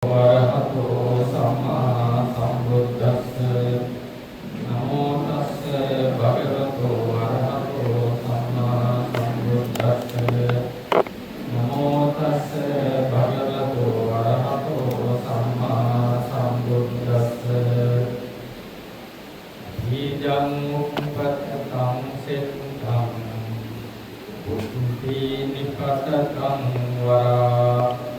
වරහතෝ සම්මා සම්බුද්දස්ස නමෝ තස්ස භගවතෝ වරහතෝ සම්මා සම්බුද්දස්ස නමෝ තස්ස භගවතෝ වරහතෝ සම්මා සම්බුද්දස්ස ඊජං උපපතං සෙත්තං බුද්ධි නිපතං වරා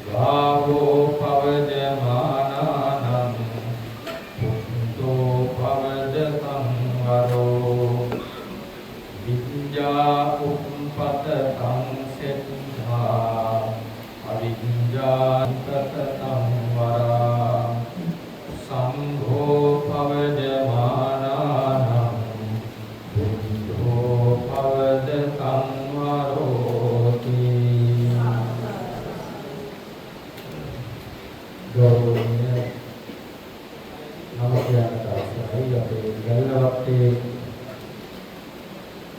භාවෝ පවජමානානං පුත්තෝ පවජතං වරෝ විඤ්ඤා උපපතං සෙත්තා අවිඤ්ඤාපතං වරා සංඝෝ පවජමානානං පුත්තෝ පවජතං වරෝති. ගෞරවනීය නවකයන්ට අපේ ගල්නවත්තේ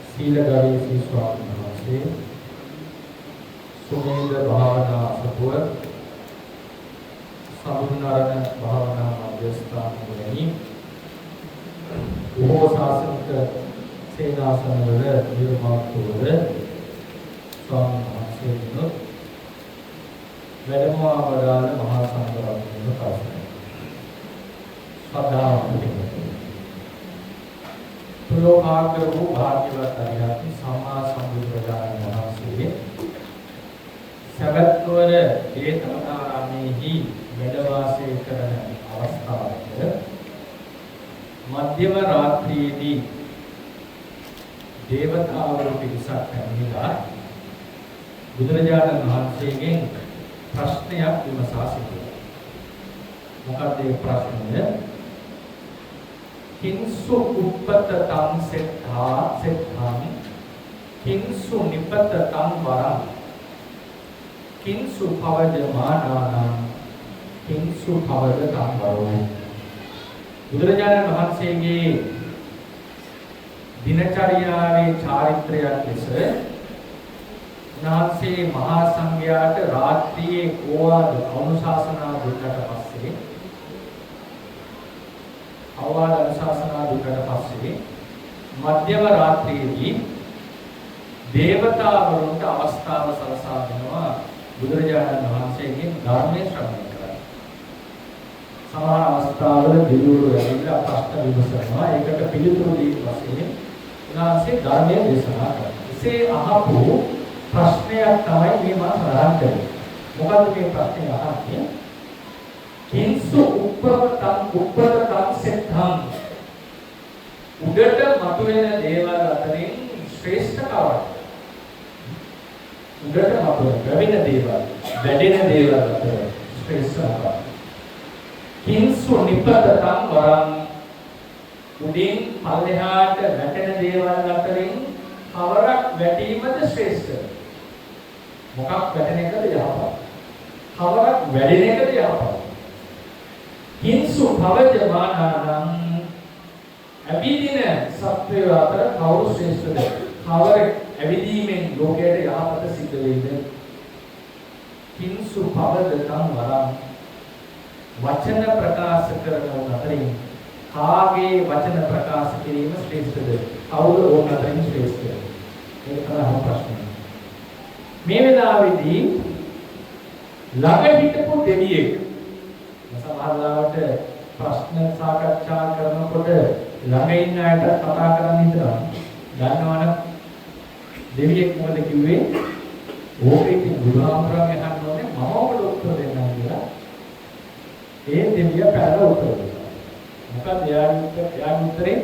සීලගාමී ස්වාමීන් වහන්සේ සුමේද භාවනා සපුව සමුන්නරණ භාවනා මධ්‍යස්ථානවලදී බොහෝ ශාසනික සේනාසනවල නිර්මාතෘව ස්වාමීන් වහන්සේට වැඩමවා වදාළ මහා සංඝරත්නය ප්‍රාර්ථනා. සද්ධාවන්ත ප්‍රලෝභාග්‍ර වූ භාග්‍යවත් අරිහත් සම්මා සම්බුදුරජාණන් වහන්සේ සවැත් නුවර ජේතවනාරාමයේහි වැඩ වාසය කරන අවස්ථාවක මධ්‍යම රාත්‍රියේදී දේවතාවරු පිරිසක් පැමිණිලා බුදුරජාණන් වහන්සේගෙන් ප්‍රශ්නයක් විමසා සිටියා. මොකද ඒ ප්‍රශ්නය? කිංසු උප්පතං සෙත්ථං කිංසු නිපතං වරං කිංසු පවජමානානං කිංසු පවජතං වරෝ. බුදුරජාණන් වහන්සේගේ දිනචර්යාවේ චාරිත්‍රයක් ලෙස උන්වහන්සේ මහා සංඝයාට රාත්‍රියේ ඕවාද අනුශාසනා දුන්නට පස්සේ මධ්‍යම රාත්‍රියේදී දේවතාවරුන්ට අවස්ථාව සලසා දෙනවා බුදුරජාණන් වහන්සේගෙන් ධර්මයේ ශ්‍රවණය කරන්න. සමහර අවස්ථාවල දෙවිවරු ඇවිල්ලා ප්‍රශ්න විමසනවා. ඒකට පිළිතුරු දීම වශයෙන් උන්වහන්සේ ධර්මයේ දේශනා කරනවා. එසේ අහපු ප්‍රශ්නයක් තමයි මේ මා සඳහන් කරන්නේ. මොකද්ද මේ ප්‍රශ්නේ අහන්නේ? කිංසු උප්පතං සෙත්තං උඩට මතුවෙන දේවල් අතරින් ශ්‍රේෂ්ඨ කවරද? උඩට මතුවෙන දේවල්, වැඩෙන දේවල් අතර ශ්‍රේෂ්ඨ කවරද? කිංසු නිපතං වරං උඩින් පල්ලෙහාට වැටෙන දේවල් අතරින් කවරක් වැටීමද ශ්‍රේෂ්ඨ? මොකක් වැටෙන එකද යහපත්? කවරක් වැඩෙන එකද යහපත්? කිංසු භවජමානානං අවිදින සත්වය අතර කවුරු ශ්‍රේෂ්ඨද? කවර ඇවිදීමෙන් ලෝකයට යහපත සිද්ධ වෙයිද? කිංසු භවජතං වරං වචන ප්‍රකාශ කරන අතරින් කාගේ වචන ප්‍රකාශ කිරීම ශ්‍රේෂ්ඨද? කවුද ඕන අතරින් ශ්‍රේෂ්ඨද? ඒක තමයි ප්‍රශ්නේ. මේ වෙලාවේදී ළඟ හිටපු දෙවියෙක් සමහරවිට ප්‍රශ්න සාකච්ඡා කරනකොට ළඟ ඉන්න අයට කතා කරන්න හිතනවා. දන්නවනේ දෙවියෙක් මොකද කිව්වේ? ඕකේ බුදුහාමුදුරන්ගේ අහන්න ඕනේ මම ඔබට උත්තර දෙන්නම් කියලා. ඒ දෙවියා පැනලා උත්තර දෙනවා. මොකද එයාගේ උත්තරේ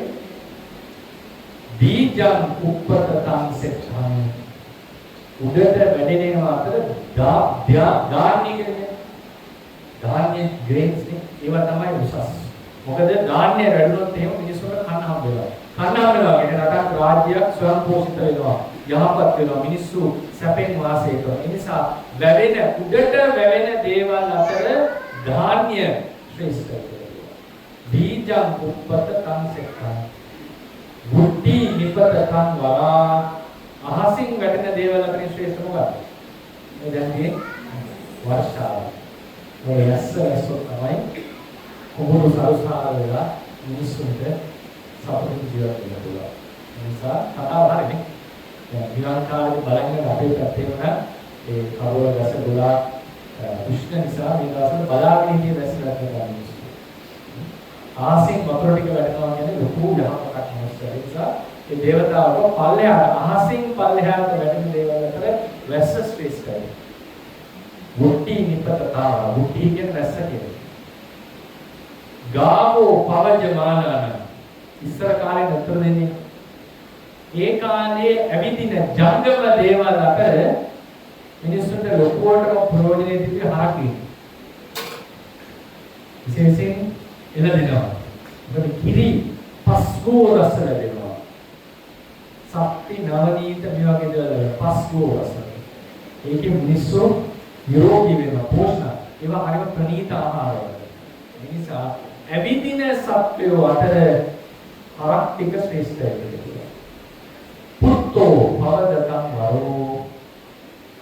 බීජං උප්පතං සෙත්තං උඩට වැඩෙනවා අතර ධාන්‍ය කියන්නේ ධාන්‍ය ග්‍රේන්ස් නේ ඒවා තමයි උසස්. මොකද ධාන්‍ය වැඩුණොත් එහෙම මිනිස්සුන්ට කන්න හම්බ වෙනවා. කන්න හම්බ වෙනවා කියන්නේ රටක් රාජ්‍යයක් ස්වයං පෝෂිත වෙනවා. යහපත් වෙනවා. මිනිස්සු සැපෙන් වාසය කරනවා. ඒ නිසා වැවෙන උඩට වැවෙන දේවල් අතර ධාන්‍ය ශ්‍රේෂ්ඨයි. බීජං උප්පතං සෙත්තං බුද්ධි නිපතං වරා අහසින් වැටෙන දේවල් අතරින් ශ්‍රේෂ්ඨ මොකක්ද? මේ දැන් තියෙන්නේ වර්ෂාව. ඔය ඇස්සෝ තමයි කොහොමද සරුසාර වෙලා මිනිස්සුන්ට සතුටින් ජීවත් වෙන්න පුළුවන්. ඒ නිසා කතාව හරිනේ. දැන් විවාහ කාලේ බලන්නේ අපේ පැත්තේ වුණා ඒ කවුරු දැස ගොඩාක් උෂ්ණ නිසා මේ දවස්වල බලාගෙන හිටිය දැසලා ගන්නවා. ආසින් වතුර ටික වැටෙනවා කියන්නේ ලොකු යහපතක් අවශ්‍යයි. ඒ නිසා ඒ දේවතාවෝ පල්ලෙහාට අහසින් පල්ලෙහාට වැටෙන දේවල් අතර වැස්ස ස්පේස් කරයි. මුට්ටි නිපතතාව මුට්ටි කියන වැස්ස කියන්නේ. ගාවෝ පවජමානන ඉස්සර කාලේ උත්තර දෙන්නේ. ඒ කාලේ ඇවිදින ජංගම දේවල් අතර මිනිස්සුන්ට ලොකුවටම ප්‍රයෝජනෙ තිබි හරකේ. විශේෂයෙන් එළදෙනවා. මොකද කිරි පස්කෝ රස ලැබෙනවා. සප්ති නවනීත මේ වගේ දේවල් පස්කෝ රස. ඒකේ මිනිස්සු නිරෝගී වෙනවා පෝෂණ. ඒවා හරිම ප්‍රණීත ආහාරය. ඒ නිසා ඇවිදින සත්වයෝ අතර හරක් ටික ශ්‍රේෂ්ඨයි. පුත්තෝ භවදතං වරෝ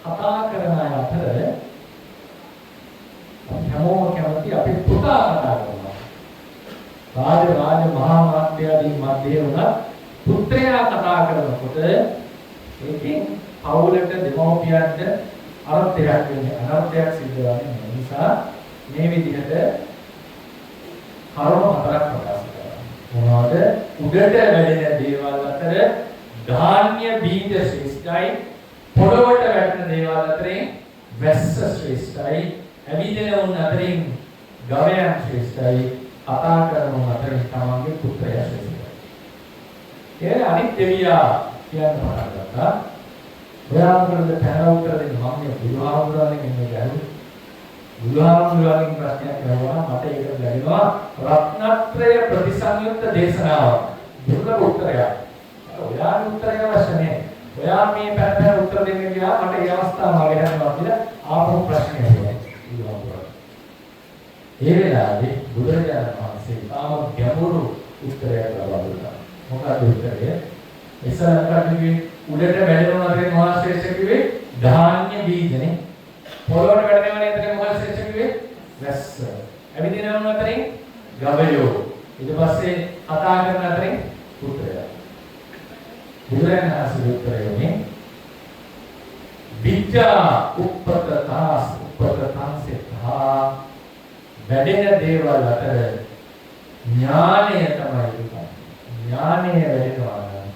කතා කරන අය අතර හැමෝම කැමති අපේ පුතා කතා කරනවා. රාජ මහා මාත්‍යාදී මැදේ වුණා පුත්‍රයා කතා කරනකොට ඒකෙන් පවුලට දෙමව්පියන්ට අර්ථයක් වෙන්නේ අනර්ථයක් සිද්ධ වෙන්නේ. ඒ නිසා මේ විදිහට කරුණු හතරක් ප්‍රකාශ කරනවා. මොනවද? උඩට වැඩෙන දේවල් අතර ධාන්‍ය බීජ ශ්‍රේෂ්ඨයි. පොළොවට වැටෙන දේවල් අතරින් වැස්ස ශ්‍රේෂ්ඨයි. ඇවිදින උන් අතරින් ගවයන් ශ්‍රේෂ්ඨයි. කතා කරන උන් අතරින් තමන්ගේ පුත්‍රයා ශ්‍රේෂ්ඨයි. ඒ අනිත් දෙවියා කියන පාඩකතා ඔයාලට පැන උත්තර දෙන්න මම මේ බුදුහාමුදුරන්ගෙන් ඉන්නේ ගැලු බුදුහාමුදුරන්ගෙන් ප්‍රශ්නයක් අහනවා මට ඒක ලැබෙනවා රත්නත්‍රය ප්‍රතිසංයුක්ත දේශනාව දුර්ලභ උත්තරයක්. ඔයාලට උත්තරයක් අවශ්‍ය නැහැ. ඔයා මේ පැන උත්තර දෙන්න ගියා මට ඒ අවස්ථාව මගේ හැමෝම කියලා ආපහු ප්‍රශ්නයක් එනවා බුදුහාමුදුරන්. ඒ වෙලාවේ බුදුරජාණන් වහන්සේ තාම ගැඹුරු උත්තරයක් ලබා දුන්නා. මොකක්ද උත්තරය? ඉස්සරහට උඩට වැඩෙනවා අතරින් මොනවා ශ්‍රේෂ්ඨ කිව්වේ? ධාන්‍ය බීජනේ. පොළොවට වැඩෙනවා නේද මොනවා ශ්‍රේෂ්ඨ කිව්වේ? වැස්ස. ඇවිදිනවන අතරින් ගවයෝ. ඊට පස්සේ කතා කරන අතරින් පුත්‍රයා. බුදුරජාණන් වහන්සේ උත්තරයනේ විද්‍යා උප්පතං සිතා වැඩෙන දේවල් අතර ඥානය තමයි දුක. ඥානය වැඩෙනවා නම්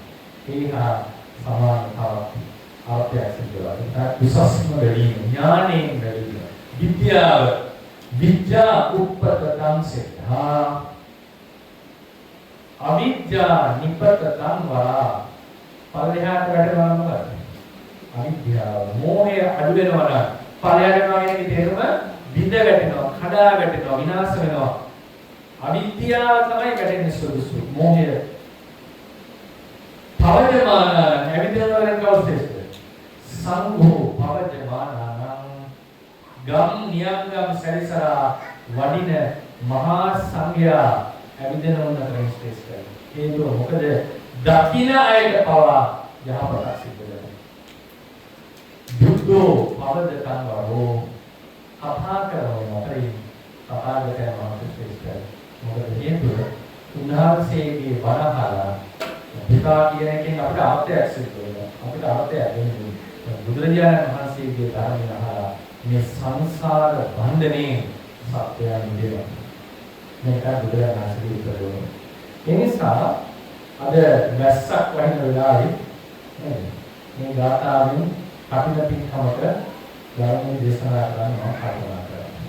ඒහා සමානතාවක් ආර්ථයක් සිදුවනවා. ඒක විශ්වාසම වැඩි ඥානයෙන් වැඩි. විද්‍යාව විද්‍යා උප්පතං සිතා අවිද්‍යා නිපතං වා පරිහාට වැඩනවා මොකද? අවිද්‍යාව මෝහය අඩු වෙනවා නම් පරිහාට වෙනවා කියන්නේ තේරුම බිඳ වැටෙනවා, කඩා වැටෙනවා, විනාශ වෙනවා. අවිද්‍යාව තමයි වැටෙන්නේ සුදුසු. මෝහය පවජමානං ඇවිදිනවරෙන් කවුරුද? සංඝෝ පවජමානං ගම් නියංගම් සැරිසරා වඩින මහා සංඝයා ඇවිදිනවන ශ්‍රේෂ්ඨයි. හේතුව මොකද? දකින්න අයට පවා යහපතක් සිද්ධ වෙනවා. බුද්ධෝ පවජතං වරෝ කතා කරනවා අතරින් තථාගතයන් වහන්සේ ශ්‍රේෂ්ඨයි. මොකද හේතුව උන්වහන්සේගේ වරහලා විකා කියන එකෙන් අපිට අර්ථයක් සිද්ධ වෙනවා. අපිට අර්ථයක් දෙන්නේ බුදුරජාණන් වහන්සේගේ ධර්මය අහලා මේ සංසාර බන්ධනේ සත්‍යය නිදෙනවා. මේක බුදුරජාණන් වහන්සේගේ උත්තරය. ඒ නිසා අද වැස්සක් වහින වෙලාවේ මේ ගාථාවෙන් කපින පින්කමක ධර්මයේ දේශනා කරනවා කල්පනා කරනවා.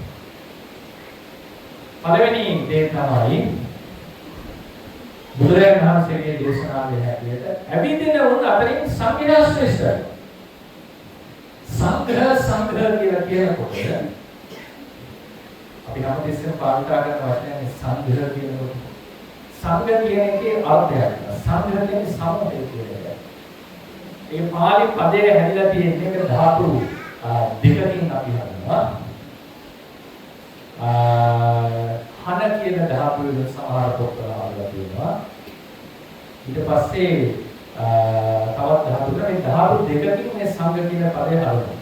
පළවෙනි දේ තමයි බුදුරජාණන් වහන්සේගේ දේශනාවේ හැටියට ඇවිදින උන් අතරින් සංඝයා ශ්‍රේෂ්ඨයි. සංඝ කියලා කියනකොට අපි හැමතිස්සෙම පාවිච්චි කරන වචනේ සංඝ කියනකොට සංඝ කියන එකේ අර්ථයක්. සංඝ කියන්නේ සමූහය කියන එක. ඒ පාලි පදයේ හැදිලා තියෙන එක ධාතු දෙකකින් අපි හඳුන්වනවා. හන කියන ධාතුවේ සමහර පොත්වල හදලා තියෙනවා. ඊට පස්සේ තවත් ධාතුක මේ ධාතු දෙකකින් මේ සංඝ කියන පදය හදනවා.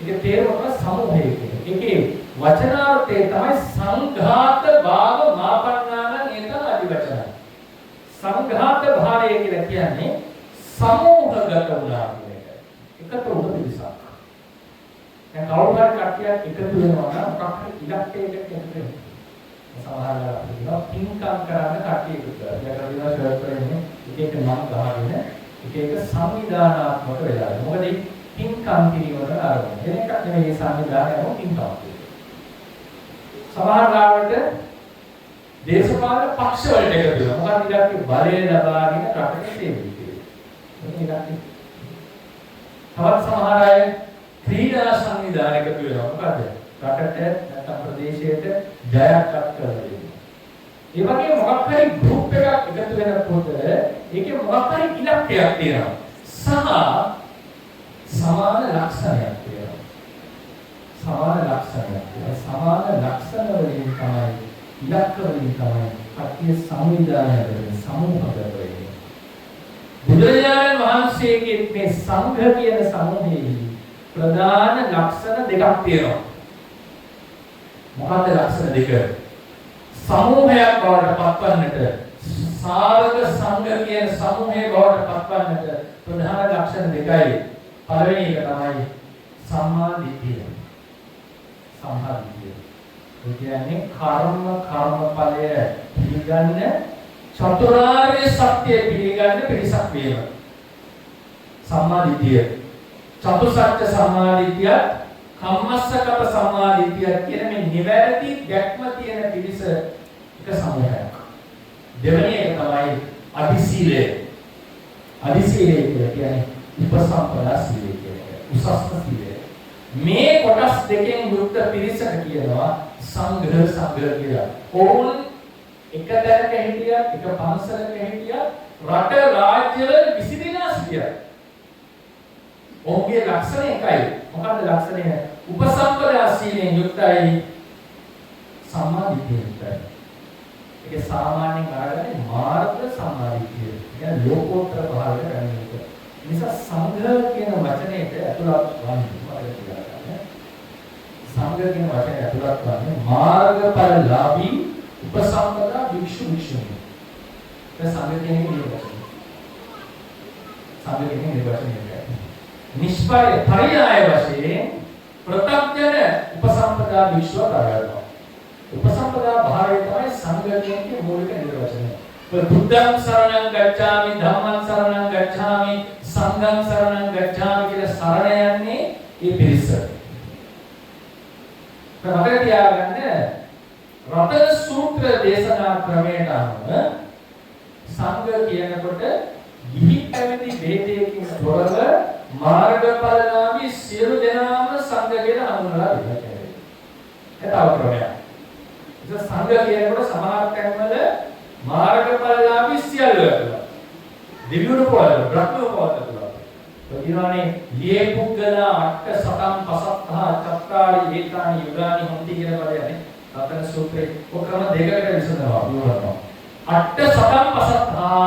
ඒක තේරුම සමූහය කියන. ඒකේ වචනාර්ථය තමයි සංඝාත භාව මාපන්නාන එතන අදිවචනයි. සංඝාත භාවය කියලා කියන්නේ සමූහගත වුණා කියන එක. එකතු වුණ පිරිසක්. දැන් කවුරු හරි කට්ටියක් එකතු වෙනවා නම් මොකක් හරි ඉලක්කයකට එකතු වෙනවා. සමහරවල් අපි කියනවා පින්කම් කරන්න කට්ටිය එකතු කරලා. ඒකට දිනවා ෂර්ට් කරන්නේ එක එක නම් ගහගෙන එක එක සංවිධානාත්මක වෙලා. මොකද මේ පින්කම් කිරීමවල ආරම්භය. එනකක් නෙමෙයි සංවිධානයම පින්කම් කියන්නේ. සමහරවල්ට දේශපාලන පක්ෂ වලට එකතු වෙනවා. මොකක්ද ඉලක්කය බලය ලබාගෙන රටට සේවය කිරීම. මේක ඉලක්කය. තවත් සමහර අය ක්‍රීඩා සංවිධානයක එකතු වෙනවා. මොකද රටට නැත්නම් ප්‍රදේශයට ජයක් අත් කරලා දෙන්න. ඒ වගේ මොකක් හරි ගෲප් එකක් එකතු වෙනකොට ඒකේ මොකක් හරි ඉලක්කයක් තියෙනවා. සමාන ලක්ෂණයක් තියෙනවා. සමාන ලක්ෂණ වලින් තමයි ඉලක්ක වලින් තමයි කට්ටිය සංවිධානය කරන්නේ සමූහගත වෙන්නේ. බුදුරජාණන් වහන්සේගේ මේ සංඝ කියන සමූහයේ ප්‍රධාන ලක්ෂණ දෙකක් තියෙනවා. මොකක්ද ලක්ෂණ දෙක? සමූහයක් බවට පත්වන්නට සාරක සංඝ කියන සමූහයේ බවට පත්වන්නට ප්‍රධාන ලක්ෂණ දෙකයි. පළවෙනි එක තමයි සම්මා දිට්ඨිය. සම්මා දිට්ඨිය. ඒ කියන්නේ කර්මඵලය පිළිගන්න චතුරාර්ය සත්‍ය පිළිගන්න පිරිසක් වීම. සම්මා දිට්ඨිය. චතුසත්‍ය සම්මා දිට්ඨිය, කම්මස්සගත සම්මා දිට්ඨිය කියන මේ නිවැරදි දැක්ම තියෙන පිරිස එක සමූහයක්. දෙවෙනි එක තමයි අදිසීලය. අදිසීලය කියන්නේ උපසම්පදා සීලය කියන්නේ උසස්ම සීලය. මේ කොටස් දෙකෙන් යුක්ත පිරිසට කියනවා සංඝ කියලා. ඕන් එක තැනක හිටියත්, එක පන්සලක හිටියත්, රට රාජ්‍යවල විසිරීලා සිටියත් ඔහුගේ ලක්ෂණ එකයි. මොකක්ද ලක්ෂණය? උපසම්පදා සීලෙන් යුක්තයි, සම්මා දිට්ඨියෙන් යුක්තයි. ඒක සාමාන්‍යයෙන් අරගෙන මාර්ග සම්මා දිට්ඨිය. කියන්නේ ලෝකෝත්තර භාවයට ගන්න. නිසා සංඝ කියන වචනයට ඇතුළත් වන්නේ සංඝ කියන වචනේ ඇතුළත් වන්නේ මාර්ගඵලලාභී උපසම්පදා භික්ෂු භික්ෂුණී. ඒ සංඝ කියන්නේ වචනේ. සංඝ කියන්නේ වචනේ. නිෂ්පය පරියාය වශයෙන් ප්‍රත්‍යඥ උපසම්පදා භික්ෂුව කරගන්නවා. උපසම්පදා භාවය තමයි සංඝ කියන්නේ මූලික නිර්වචනය. බුද්ධං සරණං ගච්ඡාමි, ධම්මං සරණං ගච්ඡාමි, සංඝං සරණං ගච්ඡාමි කියලා සරණ යන්නේ මේ පිරිස. මතක තියාගන්න රතන සූත්‍ර දේශනා ක්‍රමයට අනුව සංඝ කියනකොට ගිහි පැවිදි ભેදයකින් තොරව මාර්ගඵලලාභී සියලු දෙනාම සංඝ කියලා හඳුන්වලා දෙනවා. ඒක තව ක්‍රමයක්. ඒක සංඝ කියනකොට සමහර තැන්වල මාර්ගඵලලාභී සියල්ල වෙනවා. දිව්‍යුරු පොළ, බ්‍රහ්ම පොළ. ඔදිනානේ ලියේ පුද්ගල අට්ඨ සතම් පසත්තා චත්තාරි ඒකානි යුගානි හොන්ති කියන පදයනේ. රතන සූත්‍රයේ ඔක්‍රම දෙකකට විසඳනවා විවරනවා. අට්ඨ සතම් පසත්තා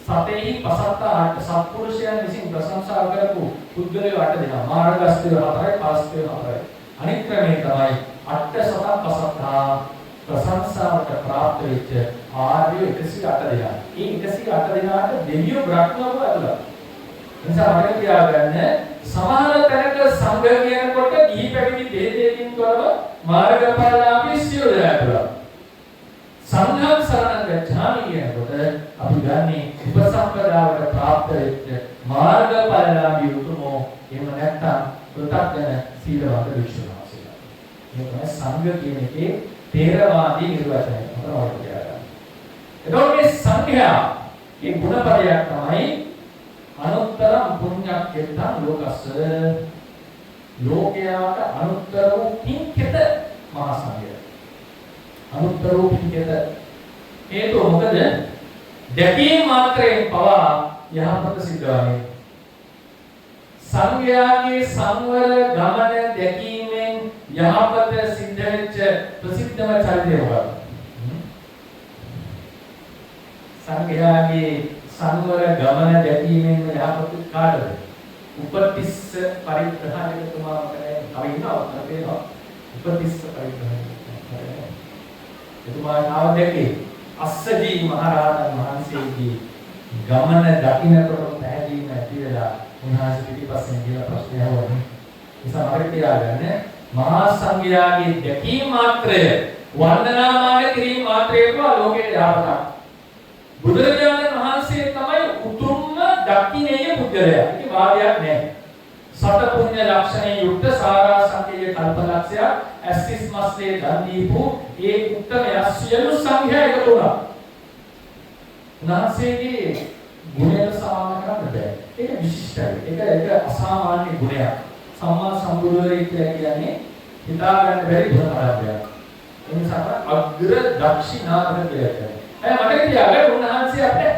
සතේහි පසත්තා අට්ඨ සත්පුරුෂයන් විසින් ප්‍රශංසා කරපු පුද්ගලයෝ අට දෙනා. මාර්ගස්ථය 4යි, පාස්ථය 4යි. අනිත් ක්‍රමේ තමයි අට්ඨ සතම් පසත්තා ප්‍රශංසාවට ප්‍රාප්ත වෙච්ච ආර්ය 108 දෙනා. මේ 108 දෙනාට දෙවියෝ බ්‍රහ්මව ඇතුළත්. නිසා මතක තියාගන්න සමහර තැනක සංඝ කියනකොට ගිහි පැවිදි ભેදයකින් තොරව මාර්ගඵලලාභී සියලු දෙනා ඇතුළත්. සංඝං සරණං ගච්ඡාමි කියනකොට අපි ගන්නේ උපසම්පදාවට ප්‍රාප්ත වෙච්ච මාර්ගඵලලාභී උතුමෝ. එහෙම නැත්නම් ප්‍රත්‍යඥ සීලවන්ත විශ්වාසීලා. මේ තමයි සංඝ කියන එකේ තේරවාදී නිර්වචනය. මොකක්ද කියන්නේ? එතකොට මේ සංඝයා මේ ගුණපදයක් තමයි අනුත්තරම් පුඤ්ඤක්කෙත්තං ලෝකස්ස. ලෝකයාට අනුත්තර වූ පින්කෙත මහා සංඝය. අනුත්තර වූ පින්කෙත හේතුව මොකද? දැකීම මාත්‍රයෙන් පවා යහපත සිද්ධ වන්නේ. සංඝයාගේ සංවර ගමන දැකීමෙන් යහපත සිද්ධ වෙච්ච ප්‍රසිද්ධම චරිතය මොකක්ද? සංඝයාගේ සංවර ගමන දැකීමෙන් යහපත කාටද? උපතිස්ස පරිත්‍රාජකතුමා මොකද? අපි ඉන්නවා අපේනවා. උපතිස්ස පරිග්‍රහය. එතුමා නාම දෙකේ අස්සජී මහරහතන් වහන්සේගේ ගමන දකින්නකොට පැහැදීම ඇති වෙලා උන්වහන්සේ පිටිපස්සෙන් ගිහලා ප්‍රශ්නය අහුවනේ. නිසා මතක තියාගන්න මහා සංඝයාගේ දැකීම මාත්‍රය වන්දනාමාන කිරීම මාත්‍රයක ලෝකේ යහපතක්. බුදුරජාණන් වහන්සේ තමයි උතුම්ම දක්ෂිනේය පුද්ගලයා. ඒක වාදයක් නෑ. සත පුණ්‍ය ලක්ෂණේ යුක්ත සාරා සංකේය කල්පලක්ෂය ඇස්තිස් මස්ලේ දන් දීපු ඒ උත්තමයා සියලු සංඝයා එකතු වුණා. උන්වහන්සේගේ ගුණය සමාන කරන්න බෑ. ඒක විශිෂ්ටයි. ඒක අසාමාන්‍ය ගුණයක්. සම්මා සම්බුදුරේ කියන්නේ හිතා ගන්න බැරි ගුණ පරාජයක්. ඒ නිසා අග්‍ර දක්ෂිනාථ කියලා කියනවා. මතක තියාගන්න උන්වහන්සේ අපිට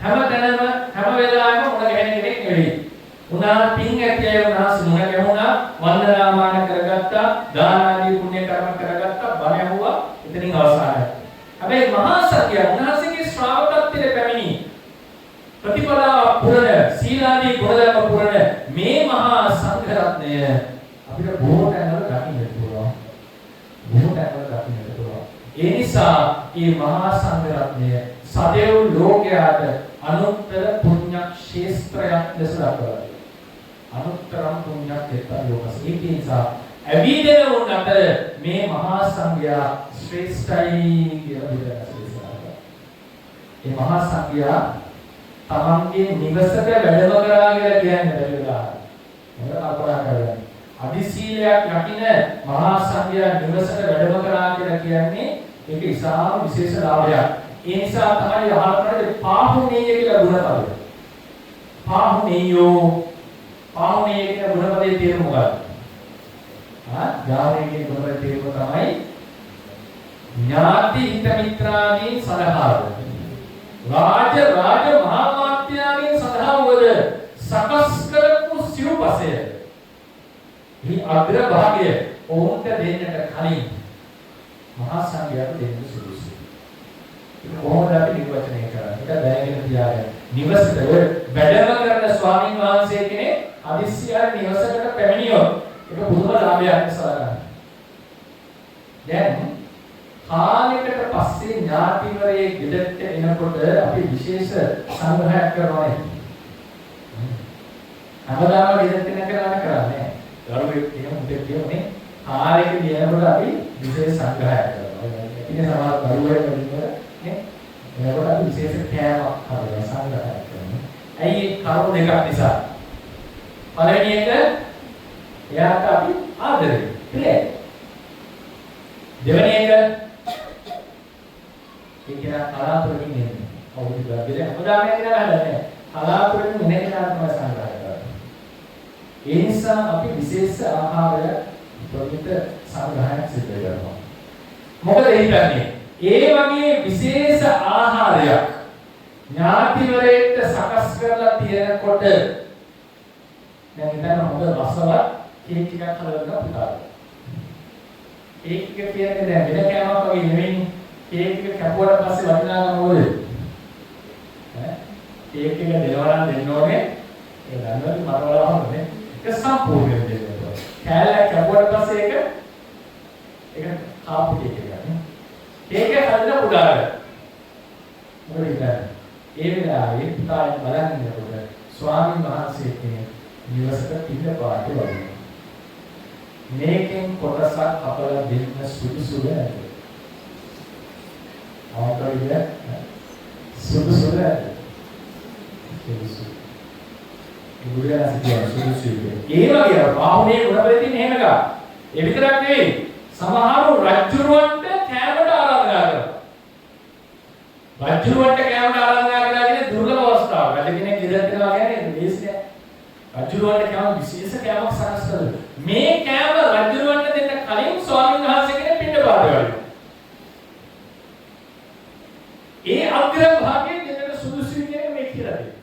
හැමතැනම හැම වෙලාවෙම මුණ ගැහෙන කෙනෙක් නෙවෙයි. උනා පින් ඇතිය උන්වහන්සේ මුණ ගැහුණා, වන්දනාමාන කරගත්තා, දාන ආදී පුණ්‍ය කර්ම කරගත්තා, බණ ඇහුවා, එතනින් අවසానයි. හැබැයි මහා සංඝයා උන්වහන්සේගේ ශ්‍රාවකත්වයට පැමිණි ප්‍රතිපදාව පුරණ, සීලාදී ගුණධර්ම පුරණ මේ මහා සංඝ රත්නය අපිට බොහෝ තැන්වල දකින්න පුළුවන්. බොහෝ තැන්වල දකින්න පුළුවන්. ඒ නිසා මේ මහා සංඝ රත්නය සදෙව් ලෝකයාට අනුත්තර පුණ්‍ය ක්ෂේත්‍රයක් ලෙස දක්වලා අනුත්තරම් පුණ්‍යක් දෙත්තා ලෝකස්. ඒ නිසා අවිදෙන උන්නත මේ මහා සංඝයා ශ්‍රේෂ්ඨයි කියලා බුදුරජාණන්. මේ මහා සංඝයා තමන්ගේ නිවසට වැඩම කරා කියලා කියන්නේ බැලුවා. මොකද අපරාධ කරන්නේ. අදිශීලයක් රකින්න මහා සංඝයා නිවසට වැඩම කරා කියලා කියන්නේ ඒක ඉතාම විශේෂ ලාභයක්. ඒ නිසා තමයි අහලා කරන්නේ පාහුනේය කියලා ගුණපදය. පාහුනේයෝ කියන ගුණපදයේ තේරුම මොකක්ද? ඥානයේ ගුණපදයේ තේරුම තමයි ඥාති හිත මිත්‍රාදී සලහාව. රාජ මහා මාත්‍යාගේ සදා වූද සකස් කරපු සිව්පසය. මේ අග්‍ර භාගය ඔවුන්ට දෙන්නට කලින් මහා සංඝයාට දෙන්න සුදුසුයි. කොහොමද අපි නිර්වචනය කරන්නේ? ඒක දැනගෙන තියාගන්න. නිවසට වැඩම කරන ස්වාමීන් වහන්සේ කෙනෙක් අදිස්සියාර නිවසකට පැමිණියොත් ඒක පුදුම ලාභයක් සලකනවා. දැන් කාලයකට පස්සේ ඥාතිවරයේ ගෙදරට එනකොට අපි විශේෂ සංග්‍රහයක් කරනවා නේ. හැමදාම ගෙදරට එන කරන්නේ. දරුවෙක් එහෙම මුදෙක් කියන්නේ කාලයකට එනකොට අපි විශේෂ සංග්‍රහයක් කරනවා. ඉතින් සමහර දරුවෙක් වෙනකොට නේ එනකොට අපි විශේෂ කෑමක් හදලා සංග්‍රහයක් කරනවා. ඇයි කරුණු දෙකක් නිසා. පළවෙනි එක එයාට අපි ආදරේ පිළි. දෙවෙනි එක ඒක කලාතුරකින් එන්නේ. අවුරුදු ගානේ හොදාම යනවා නේද? කලාතුරකින් එන්නේ කියලා තමයි සංග්‍රහය කරන්නේ. ඒ නිසා අපි විශේෂ ආහාරය ප්‍රමිත සංග්‍රහයක් සිදු කරනවා. මොකද හිතන්නේ? ඒ වගේ විශේෂ ආහාරයක් ඥාතිවරයෙක්ට සකස් කරලා තියෙනකොට දැන් හිතන්න හොඳ රසවත් කේක් ටිකක් හදලා පුතා. කේක් එක කියන්නේ දැන් වෙන කෑමක් වගේ නෙමෙයි. කේක් එක කැපුවට පස්සේ වටිනාකම ඕනේ. කේක් එක දෙවරන් දෙන්න ඕනේ. ඒ දන්නවද මරවලා හොන්නේ. ඒක සම්පූර්ණ දෙන්න ඕනේ. කෑල්ල කැපුවට පස්සේ ඒක කාපු කේක් එකක් නේ. කේක් එක හදලා පුතාට. මොකද ඒ වෙලාවේ පුතාට බලන් ඉන්නකොට ස්වාමීන් වහන්සේ කෙනෙක් නිවසට පිට පාටි වගේ. මේකෙන් කොටසක් අපලා දෙන්න සුදුසුද නැද්ද? ආවකරිද? සුදුසුද නැද්ද? සුදුසු. ගුරුයා සිටියා සුදුසු. ඒ වගේ බාහුනේ ගුණපෙදී තියෙන එහෙම එකක්. ඒ විතරක් නෙවෙයි. සමහරු රජුරවන්ට කෑමට ආරාධනා කරනවා. රජුරවන්ට කෑමට ආරාධනා කරලා කියන්නේ දුර්ලභ අවස්ථාවක්. රජ කෙනෙක් ඉඳලා තියනවා කියන්නේ මේස් නෑ. රජුරවන්ට කෑම විශේෂ කෑමක් සකස් කරලා මේ කෑම රජුරවන්ට දෙන්න කලින් ස්වාමීන් වහන්සේ කෙනෙක් පිට පාට වල. ඒ අග්‍ර භාගයේ දෙන්නට සුදුසු කියන්නේ මේ කියලා දෙන්නේ.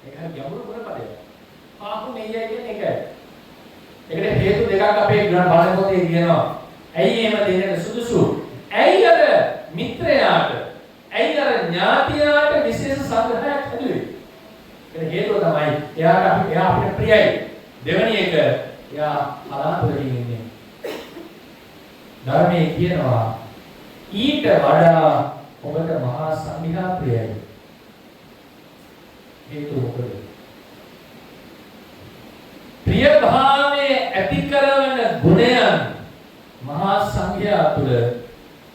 ඒක හරි ගැඹුරු ගුණපදයක්. පාපු නෙයයි කියන්නේ ඒකයි. ඒකට හේතු දෙකක් අපේ ග්‍රහ බලන පොතේ කියනවා. ඇයි එහෙම දෙන්නට සුදුසු? ඇයි අර මිත්‍රයාට, ඇයි අර ඥාතියාට විශේෂ සංග්‍රහයක් හදුවේ? ඒක හේතුව තමයි එයා අපිට ප්‍රියයි. දෙවෙනි එක එයා කලාතුරකින් ඉන්නේ. ධර්මයේ කියනවා ඊට වඩා ඔබට මහා සංඝයා ප්‍රියයි. හේතුව මොකද? ප්‍රිය භාවයේ ඇති කරන ගුණයන් මහා සංඝයා තුළ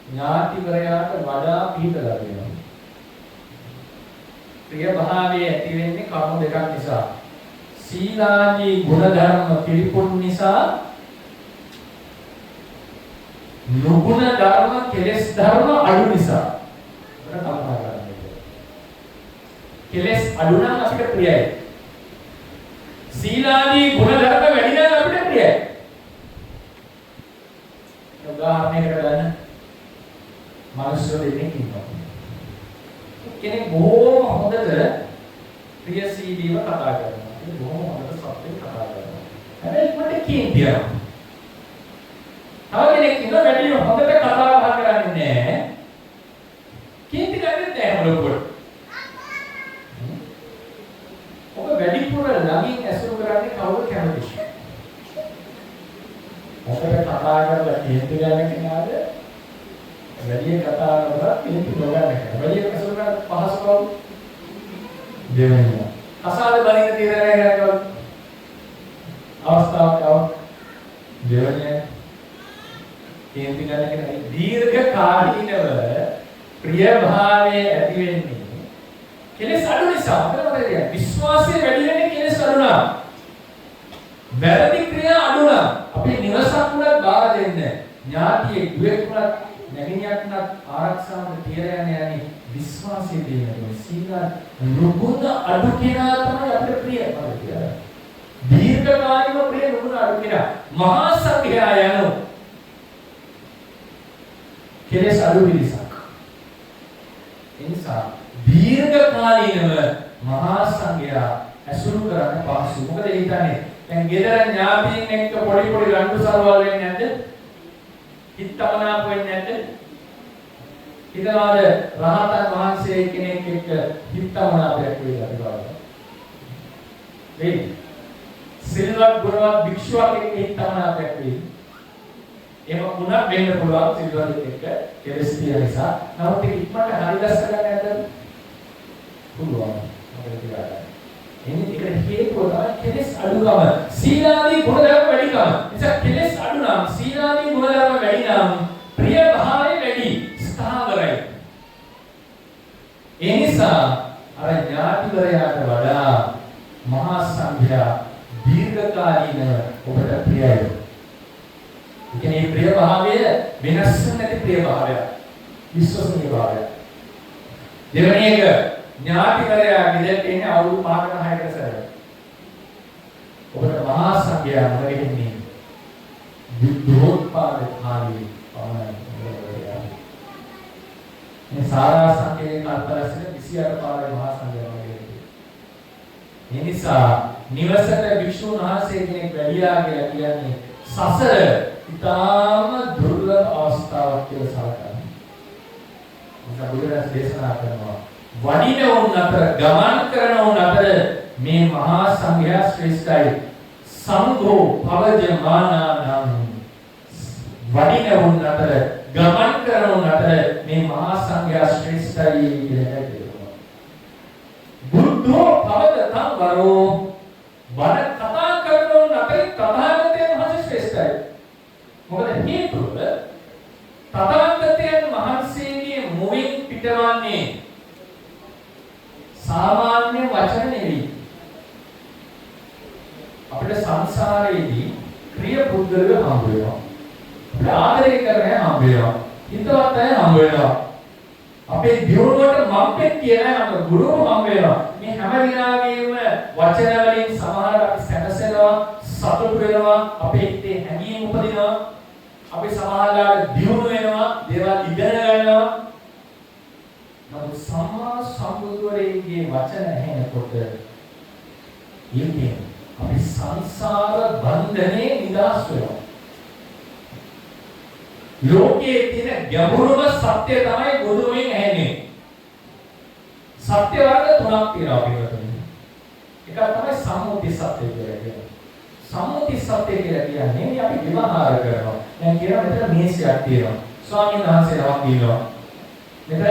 ඥාතිවරයාට වඩා පිහිටලා තියෙනවා. ප්‍රිය භාවයේ ඇති වෙන්නේ කරුණු දෙකක් නිසා. සීලාදී ගුණධර්ම පිළිපොන් නිසා, නුගුණ ධර්ම කෙලෙස් ධර්ම අඩු නිසා. අපිට කල්පනා කරන්න. කෙලෙස් අඩු නම් අපිට ප්‍රියයි. සීලාදී ගුණධර්ම වැඩි නම් අපිට ප්‍රියයි. උදාහරණයකට ගන්න. මනුෂ්‍ය දෙන්නෙක් ඉන්නවා. කෙනෙක් බොහොම හොඳට ප්‍රියශීලීව කතා කරනවා. බොහොම හොඳට සත්‍යයෙන් කතා කරනවා. හැබැයි මට කේන්තියක්. තව කෙනෙක් ඉන්නවා වැඩි හොඳට කතා බහ කරන්නේ නැහැ. කේන්ති ගන්නෙත් නැහැ මොලොකට. ඔබ වැඩිපුර ළඟින් ඇසුරු කරන්නේ කවුරු කැමතිද? ඔබට කතා කරලා කේන්ති ගන්න කෙනාද? වැඩි කතා කරලා කේන්ති නොගන්න කෙනා. වැඩි ඇසුරු කරන පහසු කවුද? දෙවෙනියා. අසාද බලින තීරණය කරනවා. අවස්ථාවක් දෙවෙනියා. කේන්ති ගන්න කෙනා දීර්ඝ කාලීනව ප්‍රිය භාවයේ ඇති වෙන්නේ කෙලෙස් අඩු නිසා. මොකද විශ්වාසය වැඩි වෙන්නේ කෙලෙස් අඩු නම්. වැරදි ක්‍රියා අඩු නම් අපේ නිවසක් උනත් බාර දෙන්නේ. ඥාතියෙක් දුවෙක් උනත් නැගණියක් උනත් ආරක්ෂාවට තියලා යන්නේ විශ්වාසයේ තියෙනවා. සීල නුගුණ අඩු කෙනා තමයි අපිට ප්‍රිය. දීර්ඝ කාලීනව ප්‍රිය නුගුණ අඩු කෙනා. මහා සංඝයා යනු කෙලෙස් අඩු පිළිසක්. එනිසා දීර්ඝ කාලීනව මහා සංඝයා ඇසුරු කරන්න පහසු. මොකද ඒ හිතන්නේ දැන් ගෙදර ඥාතීන් එක්ක පොඩි පොඩි රණ්ඩු සරවල් වෙන්නේ නැද්ද? හිතමනාප වෙන්නේ නැද්ද? හිතනවාද රහතන් වහන්සේ කෙනෙක් එක්ක හිතමනාපයක් වෙයි අපි බලන්න. වෙයි. සිල්වත් ගුණවත් භික්ෂුවක් එක්ක හිතමනාපයක් වෙයි. එහෙම වුණා වෙන්න පුළුවන් සිල්වත් එක්ක කෙලෙස් තියෙන නිසා. නමුත් ඒක ඉක්මනට හරි දැස්ස ගන්න නැද්ද? පුළුවන්. මොකද කියලා. එන්නේ ඒකට හේතුව තමයි කෙලෙස් අඩුකම. සීලාදී ගුණධර්ම වැඩිකම. නිසා කෙලෙස් අඩු නම් සීලාදී ගුණධර්ම වැඩි නම් ප්‍රිය භාවය වැඩි, ස්ථාවරයි. ඒ නිසා අර ඥාතිවරයාට වඩා මහා සංඝයා දීර්ඝකාලීනව ඔබට ප්‍රියයි. ඉතින් ප්‍රිය භාවය වෙනස් නැති ප්‍රිය භාවය. විශ්වසනීය භාවය. දෙවෙනි එක ඥාතිවරයා ගෙදරට එන්නේ අවුරුදු 5කට 6කට සැරයක්. ඔබට මහා සංඝයා මොකෙන්නේ? බුද්ධෝත්පාද කාලේ පමණයි. මේ සාරා සංකේත කල්පරසින 28 පාරේ මහා සංඝයා වගේ. ඒ නිසා නිවසට භික්ෂුන් වහන්සේ කෙනෙක් වැඩියා කියලා කියන්නේ සසර ඉතාම දුර්ලභ අවස්ථාවක් කියලා සලකනවා. මොකද බුදුරජාණන් දේශනා කරනවා වඩිනවුන් අතර ගමන් කරනවුන් අතර මේ මහා සංඝයා ශ්‍රේෂ්ඨයි. සංඝෝ පවජමානං වඩිනවුන් අතර ගමන් කරනවුන් අතර මේ මහා සංඝයා ශ්‍රේෂ්ඨයි කියලා කියනවා. බුද්ධෝ පවදතං වරෝ බණ කතා කරනවුන් අතර තථාගතයන් වහන්සේ ශ්‍රේෂ්ඨයි. මොකද හේතුව තථාගතයන් වහන්සේගේ මුවින් පිටවන්නේ සාමාන්‍ය වචන නෙවෙයි. අපිට සංසාරයේදී ප්‍රිය පුද්ගලයෝ හම්බ වෙනවා. ආදරය කරන අය හම්බ වෙනවා. හිතවත් අය හම්බ වෙනවා. අපේ දියුණුවට මම්පෙත් කියන අය ගුරුවරු හම්බ වෙනවා. මේ හැම දිනාගේම වචන වලින් සමහරවිට අපි සැනසෙනවා, සතුට වෙනවා, අපේ හිතේ හැඟීම් උපදිනවා. අපි සමහරවිට දියුණු වෙනවා, දේවල් ඉගෙන ගන්නවා. නමුත් සම්මා සම්බුදුරේගේ වචන ඇහෙනකොට ඊයේ අපි සංසාර බන්ධනේ නිදහස් වෙනවා. ලෝකයේ තියෙන ගැඹුරුම සත්‍ය තමයි බුදුමෙන් ඇහෙන්නේ. සත්‍ය වර්ග තුනක් තියෙනවා පිටුතුනි. එකක් තමයි සම්මුති සත්‍ය කියලා කියන්නේ. සම්මුති සත්‍ය කියලා කියන්නේ අපි විවහාර කරනවා. දැන් කියනවා මෙතන මේසයක් තියෙනවා. ස්වාමීන් වහන්සේ නමක් ඉන්නවා. මෙතන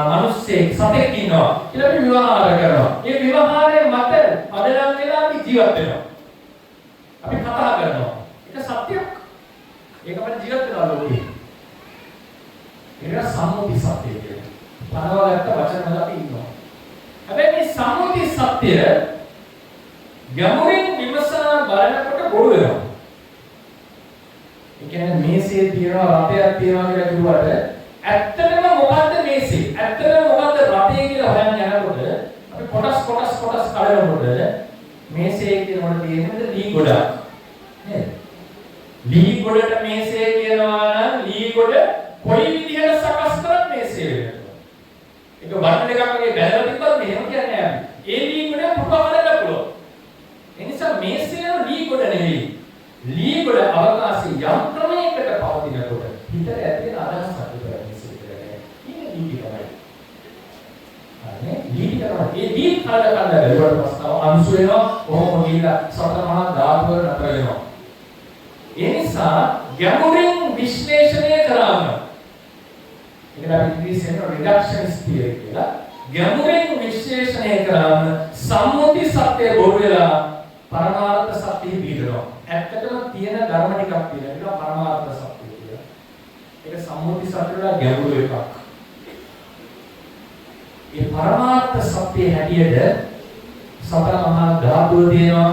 මිනිස්සෙක් සතෙක් ඉන්නවා. කියලා අපි විවහාර කරනවා. මේ විවහාරයේ මත අදලම් වෙලා අපි ජීවත් වෙනවා. අපි කතා කරනවා. ඒක සත්‍යයක්. ඒක අපිට ජීවත් වෙනවා ලෝකේ. ඒක සම්මුති සත්‍ය කියලා. පනවගත්ත වචන වල අපි ඉන්නවා. හැබැයි මේ සම්මුති සත්‍ය ගැඹුරින් විමසනා බලනකොට බොරු වෙනවා. ඒ කියන්නේ මේසේ තියෙනවා රතයක් තියෙනවා කියලා කිව්වට ඇත්තටම මොකද්ද මේසේ? ඇත්තටම මොකද්ද රතේ කියලා හොයන්න යනකොට අපි කොටස් කලනකොට මේසේ කියනකොට තියෙන්නේ ලී ගොඩක්. නේද? ලී ගොඩට මේසේ කියනවා නම් ලී ගොඩ කොයි විදිහට සකස් කරත් මේසේ වෙනවා. ඒක බටන් එකක් වගේ බැලලා තිබ්බත් මෙහෙම කියන්නේ නැහැ. ඒ ලී ගොඩ පුටුව බලන්න පුළුවන්. එනිසා මේසේ ලී ගොඩ නෙවෙයි. ලී ගොඩ අවකාශයේ යම් ක්‍රමයකට පවතිනකොට හිතට ඇති වෙන අදහසක් විතරයි මේසේ කියන්නේ. ඉන්නේ ලී තමයි. අනේ ලී තමයි. ඒ ලී කඩ බැලුවට පස්සම අංශු වෙනවා. කොහොම ගිහිලා සතර මහා ධාතු වල නතර වෙනවා. ඒ නිසා ගැඹුරින් විශ්ලේෂණය කරාම ඒකට අපි ඉංග්‍රීසියෙන් රිඩක්ෂනිස්ට් තියරි කියලා ගැඹුරින් විශ්ලේෂණය කරාම සම්මුති සත්‍ය බොරු වෙලා පරමාර්ථ සත්‍ය පිළිදෙනවා. ඇත්තටම තියෙන ධර්ම ටිකක් තියෙනවා පරමාර්ථ සත්‍ය කියලා. ඒක සම්මුති සත්‍ය වල ගැඹුරු එකක්. ඒ පරමාර්ථ සත්‍ය හැටියට සතර මහා ධාතුව තියෙනවා,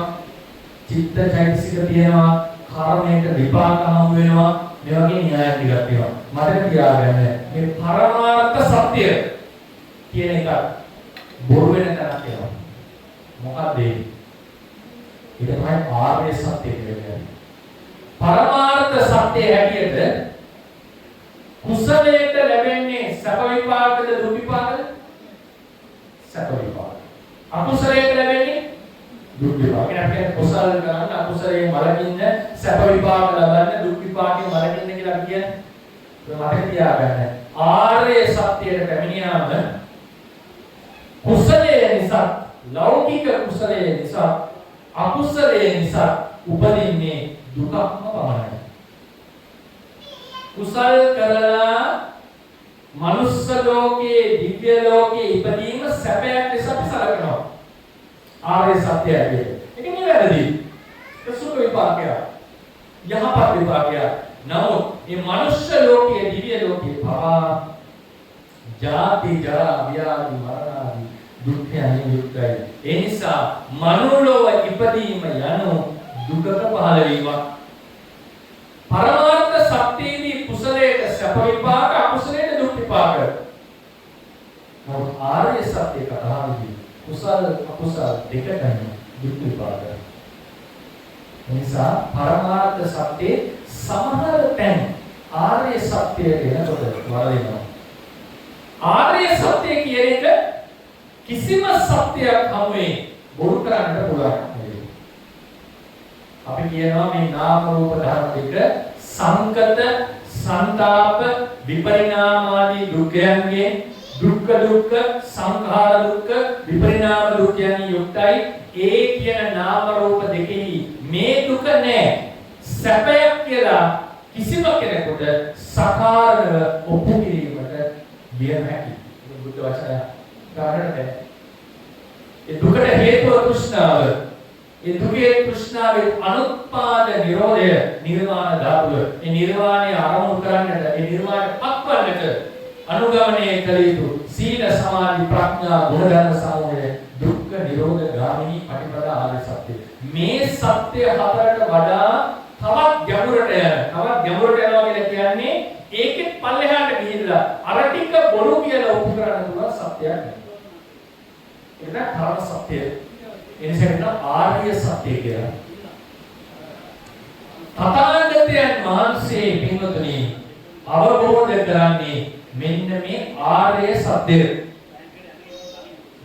චිත්ත චෛතසික තියෙනවා, කර්මයට විපාක හමු වෙනවා, මේ වගේ න්‍යාය ටිකක් තියෙනවා. මතක තියාගන්න මේ පරමාර්ථ සත්‍ය කියන එක බොරු වෙන තැනක් තියෙනවා. මොකක්ද ඒ? ඒක තමයි ආර්ය සත්‍ය කියන්නේ. පරමාර්ථ සත්‍ය හැටියට කුසලයට ලැබෙන්නේ සැප විපාකද දුක් විපාකද? සැප විපාක. අකුසලයට ලැබෙන්නේ දුක් විපාක. කියන්නේ කුසල කරන අකුසලයෙන් වළකින්න සැප විපාක ලබන්න දුක් විපාකයෙන් වළකින්න කියලා අපි කියන්නේ. මතක තියාගන්න. ආර්ය සත්‍යයට පැමිණියාම කුසලයේ නිසා ලෞකික කුසලයේ නිසා අකුසලයේ නිසා උපදින්නේ දුකක්ම පමණයි. කුසල් කරලා මනුස්ස ලෝකයේ දිව්‍ය ලෝකයේ ඉපදීම සැපයක් ලෙස අපි සලකනවා. ආර්ය සත්‍යයයි. ඒක නිවැරදි. ඒක සුඛ විපාකය. යහපත් විපාකය. නමුත් මේ මනුස්ස ලෝකයේ දිව්‍ය ලෝකයේ පවා ජාති ජරා ව්‍යාධි මරණ ආදී දුක්ඛයන් යුක්තයි. ඒ නිසා මනුලොව ඉපදීම යනු දුකක පහළ වීමක්. පරමාර්ථ සත්‍යයේදී කුසලයට සැප විපාක අකුසලයට දුක් විපාක. නමුත් ආර්ය සත්‍ය කතාවේදී කුසල අකුසල දෙකටම දුක් විපාක. ඒ නිසා පරමාර්ථ සත්‍යයේ සමහර තැන් ආර්ය සත්‍ය වෙනකොට වරදිනවා. ආර්ය සත්‍ය කියන එක කිසිම සත්‍යයක් හමුවේ බොරු කරන්නට පුළුවන් නෙවෙයි. අපි කියනවා මේ නාම රූප ධර්ම දෙක සංකත, සංතාප, විපරිණාම ආදී දුක්ඛයන්ගේ දුක්ඛ සංඛාර දුක්ඛ විපරිණාම දුක්ඛයන් යුක්තයි. ඒ කියන නාම රූප දෙකෙහි මේ දුක නැහැ. සැපයක් කියලා කිසිම කෙනෙකුට සකාරව ඔප්පු කිරීමට බිය නැහැ. බුද්ධ වචනය කාරණට ඒ දුකට හේතුව තෘෂ්ණාව. ඒ දුකේ තෘෂ්ණාවේ අනුත්පාද නිරෝධය නිර්වාණ ධාතුව. ඒ නිර්වාණය ආරම්භ කරන්නට ඒ නිර්වාණය පත්වන්නට අනුගමනය කළ යුතු සීල සමාධි ප්‍රඥා ගුණධර්ම සමූහය දුක්ඛ නිරෝධ ගාමිනී පටිපදා ආර්ය සත්‍ය. මේ සත්‍ය හතරට වඩා තවත් ගැඹුරට යනවා කියලා කියන්නේ ඒකෙත් පල්ලෙහාට ගිහිල්ලා අර ටික බොරු කියලා ඔප්පු කරන්න පුළුවන් සත්‍යයක් නෙවෙයි. ඒක ධර්ම සත්‍යය. එනිසා ආර්ය සත්‍ය කියලා. තථාගතයන් වහන්සේ පින්වතුනි අවබෝධ කරන්නේ මෙන්න මේ ආර්ය සත්‍යය.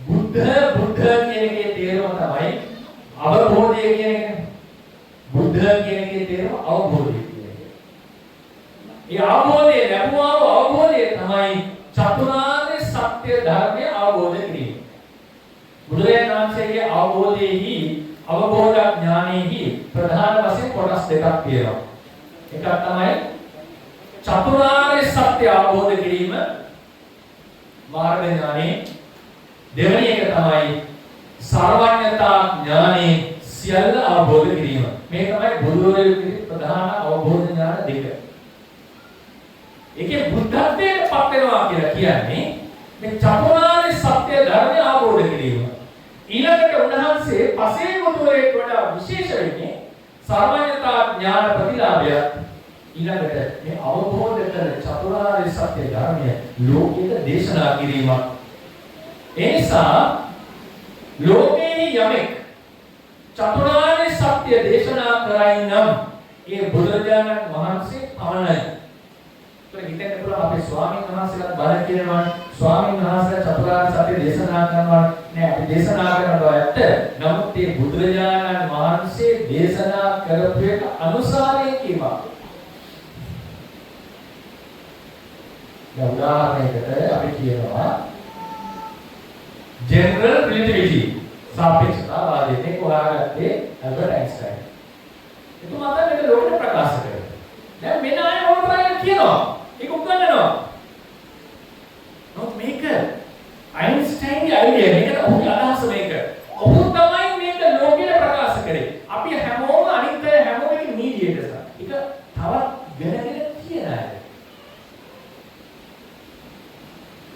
බුද්ධ කියන එකේ තේරුම තමයි අවබෝධය කියන එක. බුද්ධ කියන එකේ තේරුම අවබෝධය කියන එක. ඒ අවබෝධය ලැබුවාම අවබෝධය තමයි චතුරාර්ය සත්‍ය ධර්මය අවබෝධ කිරීම. බුදුරජාණන් වහන්සේගේ අවබෝධයේහි අවබෝධ ඥානෙහි ප්‍රධාන වශයෙන් කොටස් දෙකක් තියෙනවා. එකක් තමයි චතුරාර්ය සත්‍ය අවබෝධ කිරීම මාර්ග ඥානෙ. දෙවෙනි එක තමයි සර්වඥතා ඥානෙ සියල්ල අවබෝධ කිරීම. මේ තමයි බුදුරජාණන්ගේ ප්‍රධාන අවබෝධ ඥාන දෙක. ඒකේ බුද්ධත්වයට පත් වෙනවා කියලා කියන්නේ මේ චතුරාර්ය සත්‍ය ධර්මය අවබෝධ කිරීම. ඊළඟට උන්වහන්සේ පසේ මුතුරේට වඩා විශේෂ වෙන්නේ සර්වඥතා ඥාන ප්‍රතිලාභය. ඊළඟට මේ අවබෝධ කර චතුරාර්ය සත්‍ය ධර්මය ලෝකෙට දේශනා කිරීම. ඒ නිසා ලෝකේ යමෙක් චතුරාර්ය සත්‍ය දේශනා කරයි නම් ඒ බුදුරජාණන් වහන්සේ පමණයි. ඒක හිතෙන්න පුළුවන් අපේ ස්වාමීන් වහන්සේලාත් බණ කියනවා ස්වාමීන් වහන්සේලා චතුරාර්ය සත්‍ය දේශනා කරනවා නෑ අපි දේශනා කරනවා ඇත්ත. නමුත් මේ බුදුරජාණන් වහන්සේ දේශනා කරපු එක අනුසාරයෙන් කියනවා. දැන් උදාහරණයකට අපි කියනවා ජෙනරල් රිලටිවිටි සාපේක්ෂතාවාදයේ හොයාගත්තේ ඇල්බර්ට් අයින්ස්ටයින්. එතුමා තමයි ලෝකෙට ප්‍රකාශ කරේ. දැන් මෙන්න අය ඕනතරම් කියනවා. ඒක උගන්වනවා. නමුත් මේක අයින්ස්ටයින්ගේ අයිඩියා මේකට ඔහුගේ අදහස මේක. ඔහු තමයි මේක ලෝකෙට ප්‍රකාශ කරේ. අපි හැමෝම අනිත් අය හැමෝම එක මීඩියේටර්ස්. ඒක තවත් වෙනගෙන කියන අය.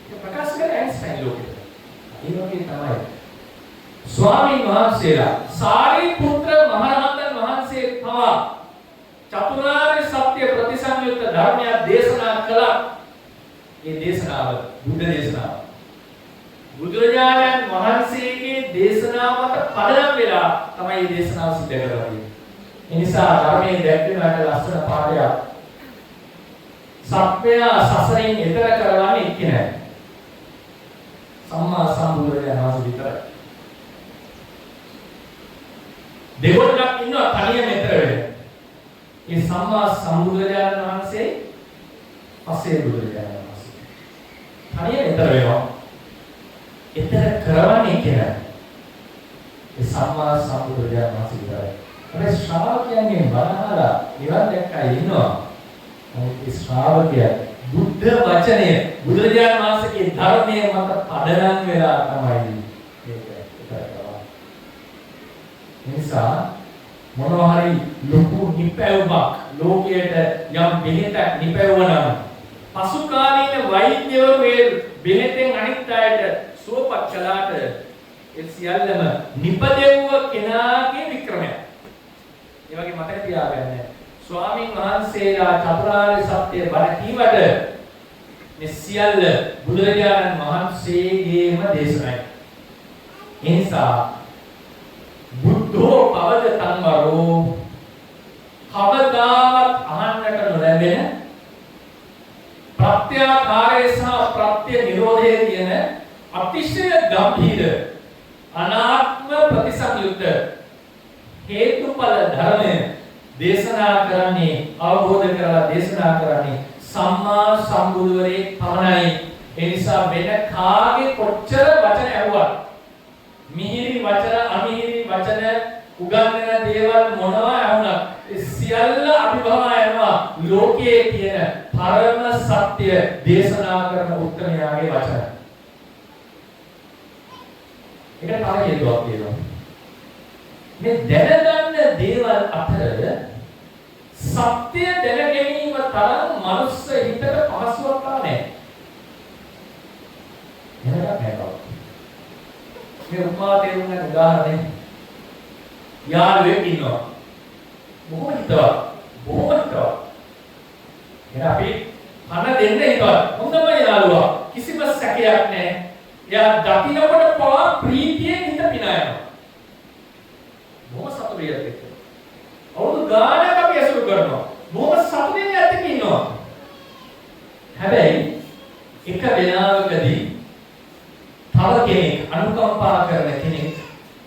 ඒක ප්‍රකාශ කරේ අයින්ස්ටයින් ලෝකෙට. ඒ වගේ තමයි ස්වාමීන් වහන්සේලා සාරිපුත්‍ර මහරහතන් වහන්සේ පවා චතුරාර්ය සත්‍ය ප්‍රතිසංයුක්ත ධර්මය දේශනා කළා. මේ දේශනාව බුද්ධ දේශනාව. බුදුරජාණන් වහන්සේගේ දේශනාවට පදනම් වෙලා තමයි මේ දේශනාව සිද්ධ කරන්නේ. ඒ නිසා ධර්මයේ දැක්වෙනාට ලස්සන පාඩයක්. සත්‍යය සසරෙන් එතර කරවන්නේ එක්කෙනයි. සම්මා සම්බුදුරජාණන් වහන්සේ විතරයි. දෙවොල්ලක් ඉන්නවා තනියම එතර වෙන්නේ. මේ සම්මා සම්බුදුරජාණන් වහන්සේ පසේ බුදුරජාණන් වහන්සේ. තනියම එතර වෙනවා. එතර කරවන්නේ කියලා. මේ සම්මා සම්බුදුරජාණන් වහන්සේ විතරයි. අපේ ශ්‍රාවකයන්ගෙන් බණහලා නිවන් දැක්කා ඉන්නවා. ඒ ශ්‍රාවකයා බුද්ධ වචනය බුදුරජාණන් වහන්සේගේ ධර්මයේ මත පදනම් වෙලා තමයි මේක කරනවා. නිසා මොනවා හරි ලොකු නිපැවුමක් ලෝකයට යම් බෙහෙතක් නිපැවුවනම් පසු කාලීන වෛද්‍යවරු මේ බෙහෙතෙන් අනිත් අයට සුවපත් කළාට ඒ සියල්ලම නිපදෙව්ව කෙනාගේ වික්‍රමයක්. ඒ වගේ මතක තියාගන්න. ස්වාමීන් වහන්සේලා චතුරාර්ය සත්‍ය බණ කීවට මේ සියල්ල බුදුරජාණන් වහන්සේගේම දේශනයි. ඒ නිසා බුද්ධෝ පවද තංවරෝ කවදාවත් අහන්නට නොලැබෙන ප්‍රත්‍යාකාරය සහ ප්‍රත්‍ය නිරෝධය කියන අතිශය ගම්භීර අනාත්ම ප්‍රතිසංයුක්ත හේතුඵල ධර්මය දේශනා කරන්නේ අවබෝධ කරලා දේශනා කරන්නේ සම්මා සම්බුදුවරේ පමණයි. ඒ නිසා වෙන කාගේ කොච්චර වචන ඇහුවත් මිහිරි වචන අමිහිරි වචන උගන්වන දේවල් මොනවා ඇහුණත් සියල්ල අභිභවා යනවා ලෝකයේ තියෙන පරම සත්‍ය දේශනා කරන උත්තමයාගේ වචන. ඒකට තව හේතුවක් තියෙනවා. මේ දැනගන්න දේවල් අතර සත්‍ය දැන ගැනීම තරම් මනුස්ස හිතට පහසුවක් නැහැ. එහෙමද නැහැ. මේ උපමා තේරුම් ගන්න උදාහරණයක්. යාළුවෙක් ඉන්නවා. බොහොම හිතවත්. එහෙනම් අපි කන දෙන්න හිතවත්. හොඳම යාළුවා. කිසිම සැකයක් නැහැ. එයා දකින්නකොට පවා ප්‍රීතියෙන් හිත පිනා යනවා. බොහොම සතුටින් එක්ක. අවුරුදු ගානක් අපි ඇසුරු කරනවා. බොහොම සතුටින් එක්ක ඉන්නවා. හැබැයි එක වෙලාවකදී තව කෙනෙක් අනුකම්පා කරන කෙනෙක්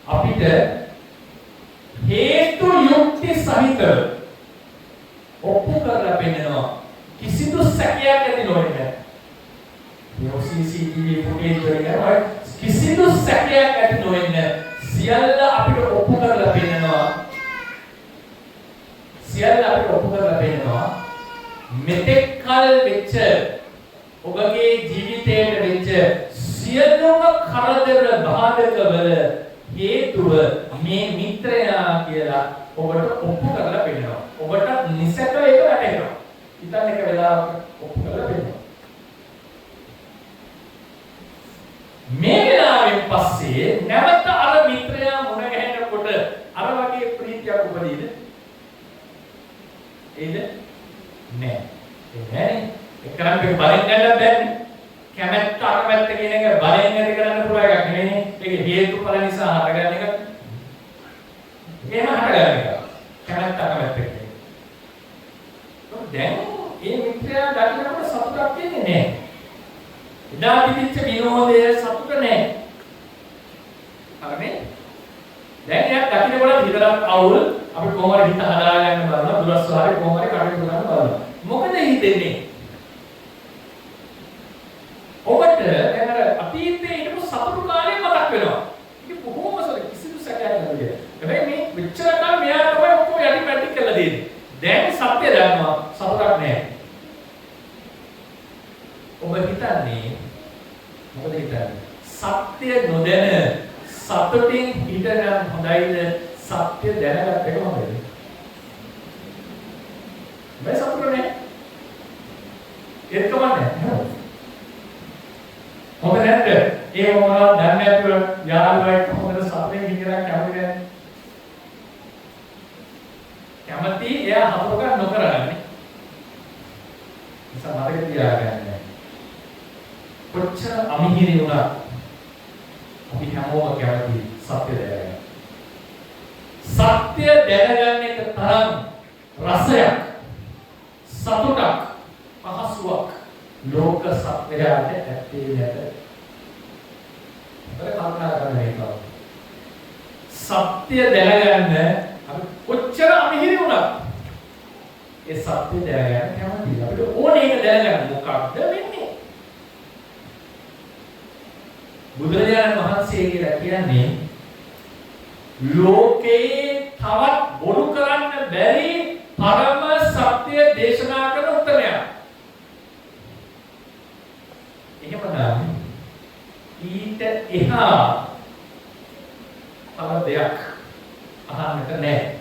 අපිට හේතු යුක්ති සහිතව ඔප්පු කරලා පෙන්නනවා. කිසිදු සැකයක් ඇති නොවෙන්නේ. මේ CCTV ෆුටේජ් වලින් කිසිදු සැකයක් ඇති නොවෙන්නේ. සියල්ල අපිට ඔප්පු කරලා පෙන්නනවා. සියල්ල අපිට ඔප්පු කරලා පෙන්නනවා. මෙතෙක් කල වෙච්ච ඔබගේ ජීවිතයට වෙච්ච සියලුම කරදර බාධකවල හේතුව මේ මිත්‍රයා කියලා ඔබට ඔප්පු කරලා පෙන්නනවා. ඔබට නිසක ඒක වැටහෙනවා. හිතන්න එක වෙලාවක ඔප්පු කරලා පෙන්නනවා. මේ වෙලාවෙන් පස්සේ නැවත අර මිත්‍රයා මුණ ගැහෙනකොට අර වගේ ප්‍රීතියක් උපදීද? ඒද? නෑ. ඒ නෑනේ. එකනම් මේ බලෙන් ගන්න බෑනේ. කැමැත්ත අකමැත්ත කියන එක බලෙන් ඇති කරන්න පුළුවන් එකක් නෙවෙයි. ඒක හේතුඵල නිසා හටගන්න එක. එහෙම හටගන්න එක. කැමැත්ත අකමැත්ත කියන්නේ. දැන් මේ මිත්‍රයා දකින්නකොට සතුටක් තියෙන්නේ නෑ. එදා තිබිච්ච විනෝදය සතුට නෑ. හරිනේ? දැන් එයා දකින්නකොට හිතට අවුල් අපි කොහොමද හිත හදාගන්න බලනවා දුරස්වාරේ කොහොමද කටයුතු කරන්න බලනවා. මොකද හිතෙන්නේ? ඔබට දැන් අර අතීතයේ හිටපු සතුටු කාලේ මතක් වෙනවා. ඒක බොහොම කිසිදු සැකයක් නැහැ. හැබැයි මේ මෙච්චර කාල මෙයා තමයි ඔක්කොම යටි පැටි කරලා දෙන්නේ. දැන් සත්‍ය දන්නවා සතුටක් නැහැ. ඔබ හිතන්නේ මොකද හිතන්නේ? සත්‍ය නොදැන සතුටින් හිටනම් හොඳයිද? සත්‍ය දැනගත්ත එක හොඳයිද? මේ සතුට නැහැ. ඒක කමන්නේ. මොකද නැද්ද? ඒ මොනවා දන්නේ නැතුව යාළුවෙක් කොහොමද සතුටින් හිටියනම් කැමති නැහැ. කැමති එයා හතුරුකම් නොකරන්නේ. නිසා මතක තියාගන්න. කොච්චර අමිහිරි වුණා අපි හැමෝම කැමති සත්‍ය දැනගන්න. සත්‍ය දැනගන්න එක තරම් රසයක් සතුටක් පහසුවක් ලෝක සත්‍යයට ඇත්තේ නැත. අපිට කල්පනා කරන්න මේක. සත්‍ය දැනගන්න අපි කොච්චර අමිහිරි වුණා ඒ සත්‍ය දැනගන්න කැමතියි. අපිට ඕනේ ඒක දැනගන්න මොකක්ද වෙන්නේ? බුදුරජාණන් වහන්සේ කියලා කියන්නේ ලෝකේ තවත් බොරු කරන්න බැරි පරම සත්‍ය දේශනා කරන උත්තරයක්. එහෙමනම් ඊට එහා තව දෙයක් අහන්නට නැහැ.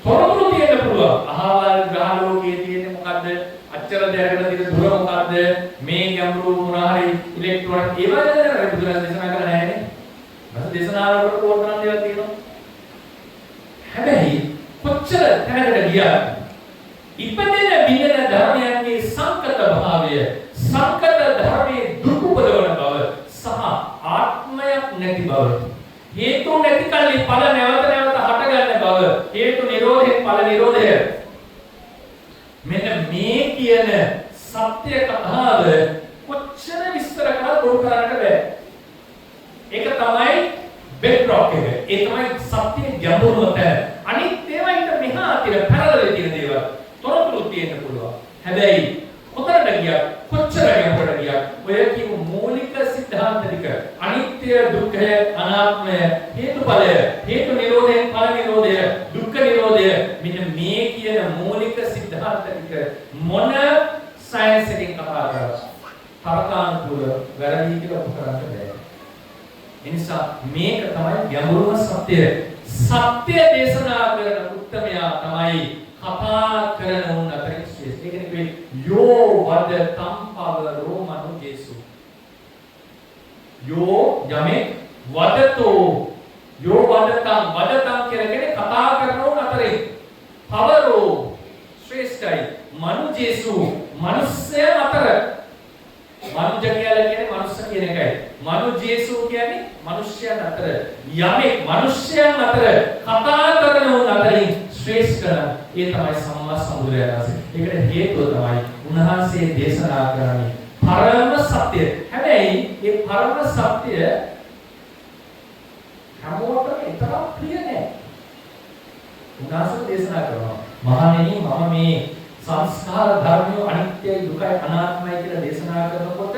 තොරතුරු තියෙන්න පුළුවන්. අහවල් ග්‍රහ ලෝකයේ තියෙන්නේ මොකද්ද? අච්චර දැරගෙන තියෙන දුර මොකද්ද? මේ ගැඹුරු මොනහරි ඉලෙක්ට්‍රෝන ඒවා දැනගන්න බුදුරජාණන් දේශනා කරලා නැහැ නේ. බස් දේශනාවකට කොහොමද දේවල් තියෙනවා. හැබැයි කොච්චර තැනකට ගියා ඉපදෙන බිඳෙන ධර්මයන්ගේ සංකත භාවය සංකත ධර්මයේ දුක් උපදවන බව සහ ආත්මයක් නැති බව හේතු නැති කල්ලි ඵල නැවත නැවත හටගන්න බව හේතු නිරෝධයෙන් ඵල නිරෝධය මෙන්න මේ කියන සත්‍ය කතාව කොච්චර විස්තර කරලා බොරු කරන්නට බෑ. ඒක තමයි බෙඩ්රොක් එක. ඒ තමයි සත්‍ය ගැඹුරුම තැන. අනිත් ඒවා ඊට මෙහා තියෙන පැරලල් තියෙන දේවල් තොරතුරු තියෙන්න පුළුවන්. හැබැයි කොතරට ගියත් කොච්චර ගැඹුරට ගියත් ඔය කියමු මූලික સિદ્ધාන්ත ටික අනිත්‍ය දුක්ඛය අනාත්මය හේතුඵලය හේතු නිරෝධයෙන් ඵල නිරෝධය දුක්ඛ නිරෝධය මෙන්න මේ කියන මූලික સિદ્ધාන්ත ටික මොන සයන්ස් එකකින් කතා කරලා තර්කානුකූල වැරදි කියලා උපකරන්න බෑ. ඒ නිසා මේක තමයි ගැඹුරුම සත්‍යය. සත්‍ය දේශනා කරන උත්තමයා තමයි කතා කරන උන් අතරින් ශ්‍රේෂ්ඨ. ඒ කියන්නේ යෝ වද තම්පවරෝ මනු ජේසු. යෝ යමෙක් වදතෝ යෝ වදතම් කියන්නේ කතා කරන උන් අතරින් පවරෝ ශ්‍රේෂ්ඨයි. මනු ජේසු මනුස්සයන් අතර මනුජ කියලා කියන්නේ මනුස්ස කියන එකයි. මනු ජේසු කියන්නේ මිනිස්යන් අතර යමෙක් මිනිස්යන් අතර කතා කරන උන් අතරින් ශ්‍රේෂ්ඨ ඒ තමයි සම්මා සම්බුදුරජාණන් වහන්සේ. ඒකට හේතුව තමයි උන්වහන්සේ දේශනා කරන්නේ පරම සත්‍ය. හැබැයි මේ පරම සත්‍ය හැමෝටම එකම ප්‍රිය නෑ. උන්වහන්සේ දේශනා කරනවා මහණෙනි මම මේ සංස්කාර ධර්මිය අනිත්‍යයි දුකයි අනාත්මයි කියලා දේශනා කරනකොට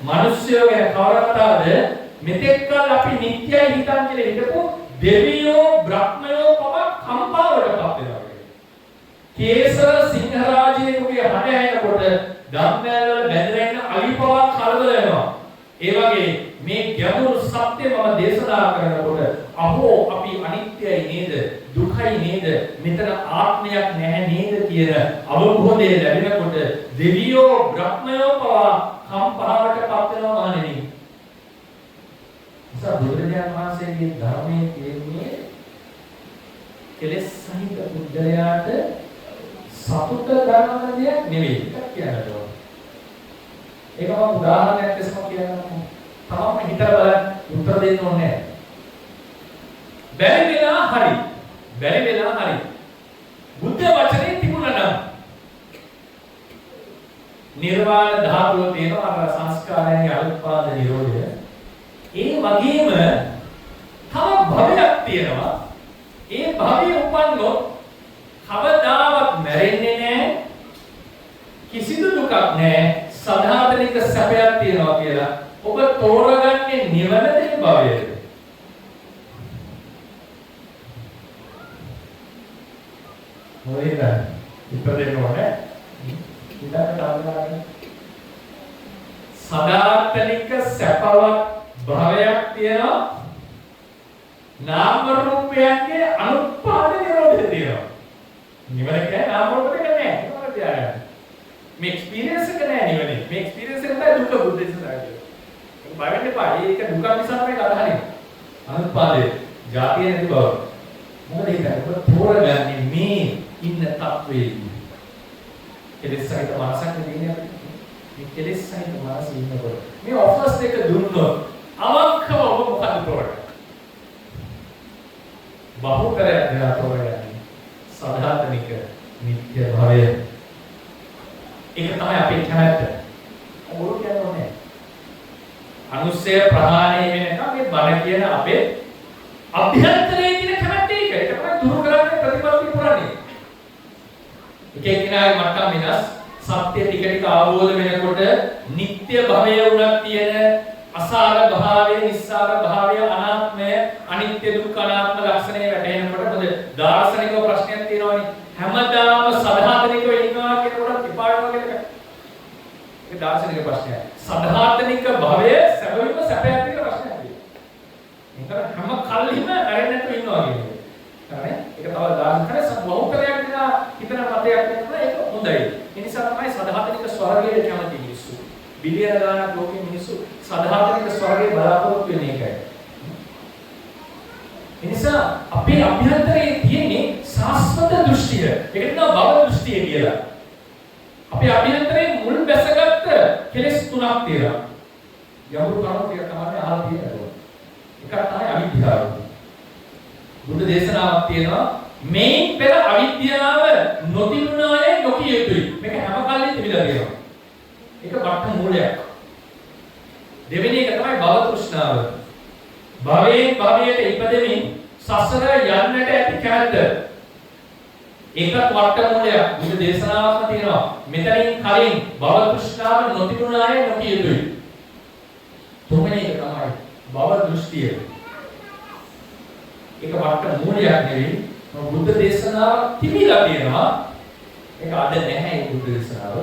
මිනිස්සුયો ගැන කවරක්තාවද මෙතෙක් කල අපි නිත්‍යයි හිතන් කියලා හිතපු දෙවියෝ බ්‍රහ්මයෝ පව කම්පාවටපත් වෙනවා. කේසර සිංහරාජයෙකුගේ හඬ ඇහෙනකොට ධම්මයල බැඳලා ඉන්න අලිපවා කලබල වෙනවා. ඒ වගේ මේ ගැඹුරු සත්‍ය මම දේශනා කරනකොට අහෝ අපි අනිත්‍යයි නේද දුකයි නේද මෙතන ආත්මයක් නැහැ නේද කියන අවබෝධය ලැබෙනකොට දෙවියෝ බ්‍රහ්මයෝ පවා කම්පාවටපත් වෙනවා මානෙනි. බුදුරජාණන් වහන්සේගේ ධර්මයේ තියෙන්නේ කෙලෙස් සහිත බුද්ධයාට සතුට ගන්න දෙයක් නෙවෙයි කියනවා. ඒක මම උදාහරණයක් ලෙසම කියන්නම්. තමම හිතලා බලන්න උත්තර දෙන්න ඕනේ නැහැ. බැරි වෙලා හරි. බුද්ධ වචනේ තිබුණා නම් නිර්වාණ ධාතුව තියෙනවා අර සංස්කාරයන්ගේ අනුත්පාද නිරෝධය. ඒ වගේම තව භවයක් තියෙනවා. ඒ භවය උපන්නොත් කවදාවත් මැරෙන්නේ නැහැ. කිසිදු දුකක් නැහැ. සදාතනික සැපයක් තියෙනවා කියලා. ඔබ තෝරගන්නේ නිවනද භවයද? මොකේද? ඉපදෙන්න ඕනේ. ඉඳන් තාවදාගෙන සදාතනික සැපවත් භවයක් තියෙනවා. නාම රූපයන්ගේ අනුත්පාද නිරෝධය තියෙනවා. නිවන කියන්නේ නාම රූප දෙක නෑ. ඒක තියාගන්න. මේ එක්ස්පීරියන්ස් එක නෑ නිවනේ. මේ එක්ස්පීරියන්ස් එක තමයි දුක බුද්ධ දේශනාවේ. ඒක බය වෙන්න එපා. ඒක දුක නිසා තමයි අදහන්නේ. අනුත්පාදේ ජාතිය නැති බව. මොකද ඒක ඔබ තෝරගන්නේ මේ ඉන්න තත්වයේ. කෙලෙස් සහිත මානසික දෙන්නේ මේ කෙලෙස් සහිත මානසික ඉන්නකොට මේ ඔෆර්ස් දෙක දුන්නොත් අවංකව ඔබ මොකද තෝරගන්නේ? බහුතරයක් දෙනා තෝරගන්නේ සදාතනික නිත්‍ය භවය. ඒක තමයි අපේ කැමැත්ත. ඔබ කියන්නේ අනුස්සය ප්‍රහාණය වෙනකම් මේ බණ කියන අපේ අභ්‍යන්තරයේ තියෙන කැමැත්ත ඒක. ඒක තමයි දුරු කරන්නේ ප්‍රතිපත්ති පුරන්නේ. එක එක්කිනාගේ මට්ටම් වෙනස්. සත්‍ය ටික ටික අවබෝධ වෙනකොට නිත්‍ය භවය උනක් තියෙන අසාර භාවය, නිස්සාර භාවය, අනාත්මය, අනිත්‍ය දුක්ඛ අනාත්ම ලක්ෂණය වැටහෙනකොට මොකද දාර්ශනික ප්‍රශ්නයක් තියෙනවානේ. හැමදාම සදාතනිකව ඉන්නවා කියනකොට විපාකව කියලා. ඒක දාර්ශනික ප්‍රශ්නයක්. සදාතනික භවය සැබවින්ම සැපයක් කියලා ප්‍රශ්නයක් තියෙනවා. ඒකට හැම කල්හිම නැරෙන්නේ නැතුව ඉන්නවා කියන්නේ. හරි? ඒක තව දාර්ශනික බහුතරයක් දෙනා හිතන මතයක් වෙනවා. ඒක හොඳයි. ඒ නිසා තමයි සදාතනික ස්වර්ගයේ කැමති මිනිස්සු. බිලියන ගාණක් ලෝකෙ මිනිස්සු සදාතනික ස්වර්ගයේ බලාපොරොත්තු වෙන එකයි. ඒ නිසා අපේ අභ්‍යන්තරයේ තියෙන්නේ සාස්වත දෘෂ්ටිය. ඒකට කියනවා භව දෘෂ්ටිය කියලා. අපේ අභ්‍යන්තරයේ මුල් බැසගත්ත කෙලෙස් තුනක් තියෙනවා. යමුරු කරුණු ටික තමයි අහලා තියෙනවා. එකක් තමයි අවිද්‍යාව. බුද්ධ දේශනාවක් තියෙනවා මේ පෙර අවිද්‍යාව නොතිබුණාය නොකිය යුතුයි. මේක හැම කල්ලි තිබිලා තියෙනවා. ඒක වට්ට මූලයක්. දෙවෙනි එක තමයි භව තෘෂ්ණාව. භවයෙන් භවයට ඉපදෙමින් සසර යන්නට ඇති කැමැත්ත. ඒකත් වට්ට මූලයක්. බුද්ධ දේශනාවක්ම තියෙනවා. මෙතනින් කලින් භව තෘෂ්ණාව නොතිබුණාය නොකිය යුතුයි. තුන්වෙනි එක තමයි භව දෘෂ්ටිය. ඒක වට්ට මූලයක් නෙවෙයි. බුද්ධ දේශනාව තිබිලා තියෙනවා. ඒක අද නැහැ ඒ බුද්ධ දේශනාව.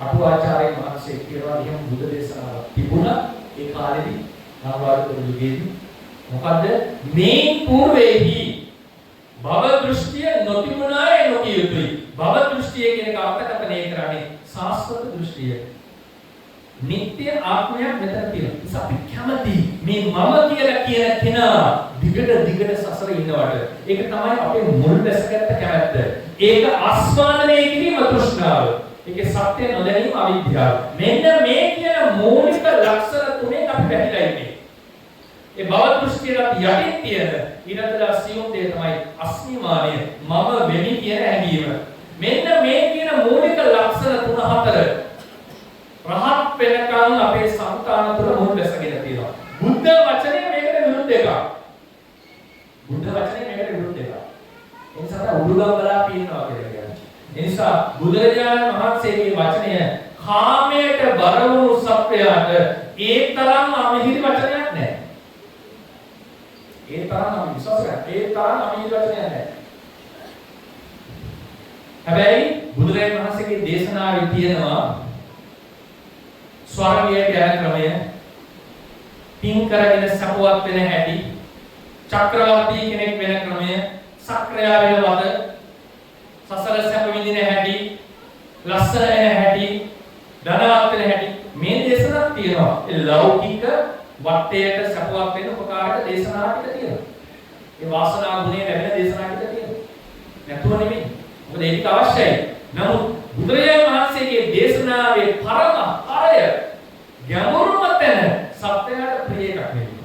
අටුවාචාර්ය මහසෙක් කියනවා එහෙම බුද්ධ දේශනාවක් තිබුණා ඒ කාලෙදී මහාභාරත යුගයේදී. මොකද මේ పూర్වෙහි භව දෘෂ්ටිය නොතිබුණාය නොකිය යුතුයි. භව දෘෂ්ටිය කියන එක අර්ථකථනය කරන්නේ සාස්වත දෘෂ්ටිය. නිත්‍ය ආත්මයක් මෙතන තියෙනවා. ඒක අපි කැමති මේ මම කියලා කියන කෙනා දිගට සසර ඉන්නවට. ඒක තමයි අපේ මුල් දැසගත්ත කැමැත්ත. ඒක ආස්වාදනය කිරීම තෘෂ්ණාව. ඒකේ සත්‍ය නොදැනීම අවිද්‍යාව. මෙන්න මේ කියන මූලික ලක්ෂණ තුනෙන් අපි පැහැදිලා ඉන්නේ. ඒ භව දෘෂ්ටියට යටින් තියෙන ඊටතර සියුම් දේ තමයි අස්මිමානය මම වෙමි කියන හැඟීම. මෙන්න මේ කියන මූලික ලක්ෂණ 3-4 රහත් වෙනකන් අපේ සංතාන තුළ මුල් බැසගෙන තියෙනවා. බුද්ධ වචනේ මේකට විරුද්ධ එකක්. බුද්ධ වචනේ මේකට විරුද්ධ එකක්. ඒ නිසා උඩුගම් බලා පින්නවා කියලා කියන්නේ. ඒ නිසා බුදුරජාණන් වහන්සේගේ වචනය කාමයට බර වූ සත්වයාට ඒ තරම් අමිහිරි වචනයක් නැහැ. ඒ තරම් අපි විශ්වාස කරන්නේ. ඒ තරම් අමිහිරි වචනයක් නැහැ. හැබැයි බුදුරජාණන් වහන්සේගේ දේශනාවේ තියෙනවා ස්වර්ගයට යන ක්‍රමය, පින් කරගෙන සපුවත් වෙන හැටි, චක්‍රවර්ති කෙනෙක් වෙන ක්‍රමය, සක්‍රියා වෙන වද, සසල සැප විඳින හැටි, ලස්සන වෙන හැටි, ධනවත් වෙන හැටි මේ දේශනාවක් තියෙනවා. ඒ ලෞකික වටේට සපුවත් වෙන උපකාරක දේශනාවක් තියෙනවා. ඒ වාසනා ගුණය ලැබෙන දේශනාවක් තියෙනවා. නැතුව නෙමෙයි. මොකද ඒක අවශ්‍යයි. නමුත් බුදුරජාණන් වහන්සේගේ දේශනාවේ පරම හරය ගැඹුරුම තැන සත්‍යයට ප්‍රිය එකක් නෙවෙයි.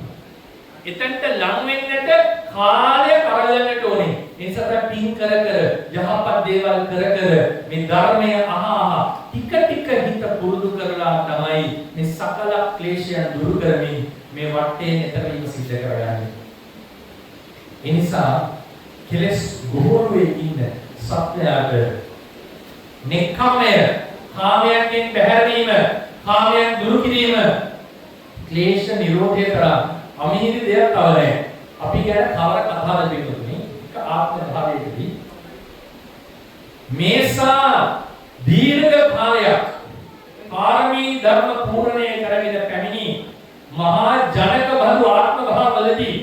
එතනට ලං වෙන්නට කාලය කරලන්නට ඕනේ. ඒ නිසා පින් කර කර යහපත් දේවල් කර කර මේ ධර්මය අහහ ටික ටික හිත පුරුදු කරලා තමයි මේ සකල ක්ලේශයන් දුරු කරමින් මේ වටේ නිතරම සිද්ධ කරගන්නේ. ඒ නිසා කෙලස් ගොහරුවේ ඉන්න සත්‍යයට නික්කමය, කාමයන්ගෙන් බැහැරවීම, කාමයන් දුරු කිරීම, ක්ලේශ නිරෝධය කරා අමිහිරි දෙයක් තව නැහැ. අපි ගැන කවර කතාවද පිටුනේ? එක ආත්ම භාවයකදී මේසා දීර්ඝ කාලයක් පාරමී ධර්ම පූර්ණය කරගෙන පැමිණි මහා ජනක බඳු ආත්ම භාවවලදී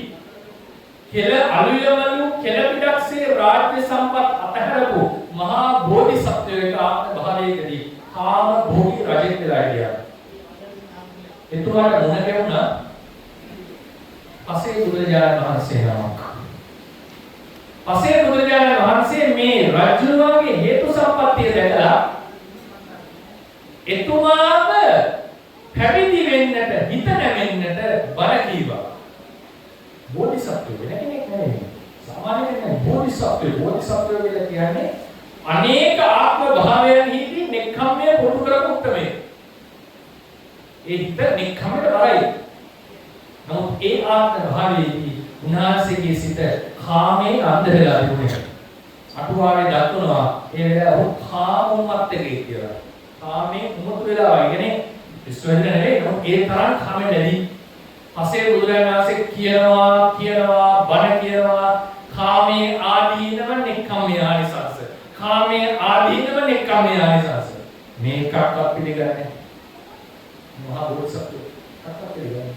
කෙල අලුයමලු කෙල පිටක්සේ රාජ්‍ය සම්පත් අතහැරපු මහා බෝධිසත්වයක ආත්ම භාවයකදී කාම භෝගී රජෙක් වෙලා හිටියා. එතුමාට මොන කැවුණා? පසේ බුදුරජාණන් වහන්සේ නමක්. පසේ බුදුරජාණන් වහන්සේ මේ රජුගේ හේතු සම්පත්තිය දැකලා එතුමාම පැවිදි වෙන්නට හිත නැවෙන්නට බණ කීවා. බෝධිසත්වය වෙන කෙනෙක් නෙවෙයි. සාමාන්‍ය කෙනෙක් බෝධිසත්වය. බෝධිසත්වය කියලා කියන්නේ අනේක ආත්ම භාවයන්හිදී නික්කම්මය පුරුදු කරපු උත්මේ. ඒ හිත නික්කම්මට බරයි. නමුත් ඒ ආත්ම භාවයේදී උන්වහන්සේගේ සිත කාමයෙන් අන්ධ වෙලා තිබුණේ. අටුවාවේ දක්වනවා ඒ වෙලාව කාමෝමත්තකේ කියලා. කාමයෙන් උමුතු වෙලා වගේ ඉස්සෙල්ලා නෙවෙයි ඒ තරම් කාමෙන් නැදී පසේ බුදුරජාණන් වහන්සේ කියනවා බණ කියනවා කාමයේ ආදීනව නික්කම්මේ ආනිසංස. කාමයේ ආදීනව නික්කම්මේ ආනිසංස. මේකක්වත් පිළිගන්නේ මහා බෝධිසත්වෝ කක්වත් පිළිගන්නේ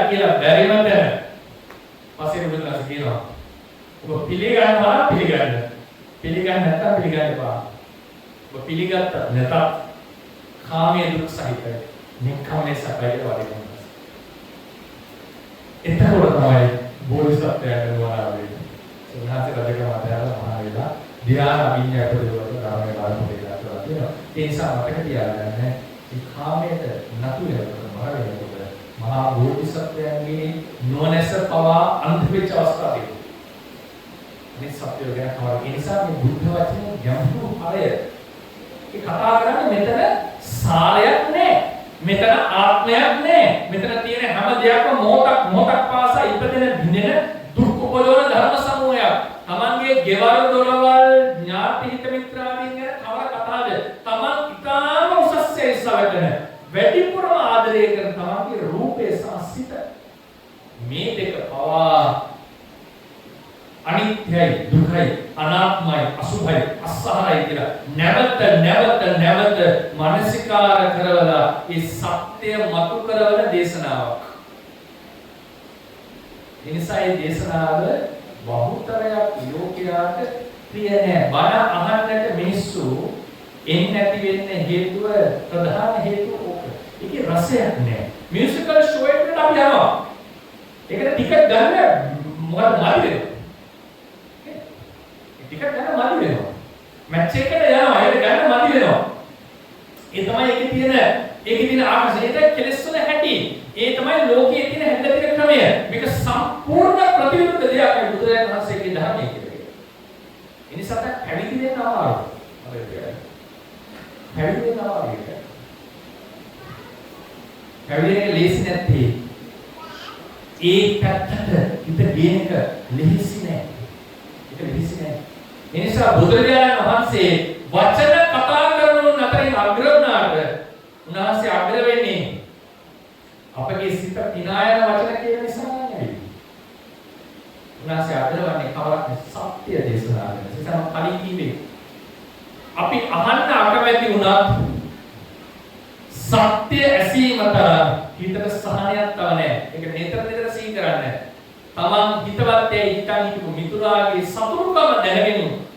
කියලා බැරිම තැන පසේ බුදුරජාණන් වහන්සේ කියනවා ඔබ පිළිගන්නවා පිළිගන්න නැත්නම් පිළිගන්න එපා. ඔබ පිළිගත්ත නැතත් කාමයේ දුක් සහිතයි. නික්කම්මේ සපයල වඩේ වෙනවා. එතකොට තමයි බෝධිසත්වයන් වහන්සේ සුණාසේ රජකම අධ්‍යාත්ම මහා වේලා ධ්‍යාන අභිඥා ප්‍රතිවර්ත ධර්මයේ බාහිර දෙයක් කරලා තියෙනවා. ඒ නිසා මතක තියාගන්න මේ කාමයට නතු වෙනකොට මහා බෝධිසත්වයන්ගේ නොනැස පවා අන්ධ වෙච්ච අවස්ථා තිබුණා. මේ සත්‍ය ගැන කවර ඒ නිසා මේ බුද්ධ වචනේ ගැඹුරු හරය ඒ කතා කරන්නේ මෙතන සාරයක් නෑ. මෙතන ආත්මයක් නෑ. මෙතන තියෙන හැම දෙයක්ම මොහොතක් පාසා ඉපදෙන දිනෙන දුක් උපදවන ධර්ම සමූහයක්. තමන්ගේ ගෙවල් දොරවල් ඥාති හිත මිත්‍රාදීන් ගැන කවර කතාවද? තමන් ඉතාම උසස්සේ සැලකෙන වැඩිපුරම ආදරය කරන තමන්ගේ රූපේ සහ සිත මේ දෙක පවා අනිත්‍යයි, දුකයි, අනාත්මයි, අසුභයි, අසහරයි කියලා නැවත මානසිකාර කරවලා ඒ සත්‍ය මතු කරවන දේශනාවක්. ඒ නිසා මේ දේශනාව බහුතරයක් ලෝකයාට ප්‍රිය නෑ. බණ අහන්නට මිනිස්සු එන්නේ නැති වෙන්න හේතුව ප්‍රධාන හේතුව ඕක. ඒකේ රසයක් නෑ. මියුසිකල් ෂෝ එකකට අපි යනවා. ඒකට ටිකට් ගන්න මොකද මදි වෙනවා. ටිකට් ගන්න මදි වෙනවා. මැච් එකකට යනවා. ඒක ගන්න මදි වෙනවා. ඒ තමයි ඒකේ තියෙන ආකර්ෂණය. ඒක කෙලස් වල හැටි. ඒ තමයි ලෝකයේ තියෙන හැදෙන ක්‍රමය. මේක සම්පූර්ණ ප්‍රතිවිරුද්ධ දෙයක් මේ බුදුරජාණන් වහන්සේගේ ධර්මයේ කියලා. ඒ නිසා තමයි පැවිදි වෙන්න ආවයි. පැවිදි වෙන්න ආවයි. පැවිදි වෙන්න ලේසි නැත්තේ. ඒ පැත්තට හිත ගේනක ලේසි නෑ. ඒක ලේසි නෑ. ඒ නිසා බුදුරජාණන් වහන්සේ වචන කතා කරනු නතරින් අග්‍ර වුණාට උන්වහන්සේ අග්‍ර වෙන්නේ අපගේ සිත දිනායන වචන කියන නිසා නෙවෙයි. උන්වහන්සේ අග්‍ර වන්නේ කවරක් සත්‍ය දේශනා කරන. සිතම කලින් කිව්වේ අපි අහන්න අකමැති වුණත් සත්‍ය ඇසීමට හිතට සහනයක් තව නැහැ. ඒක නිතර සිහි කරන්න. තමන් හිතවත් යයි හිතන් හිටපු මිතුරාගේ සතුරුකම දැනගෙන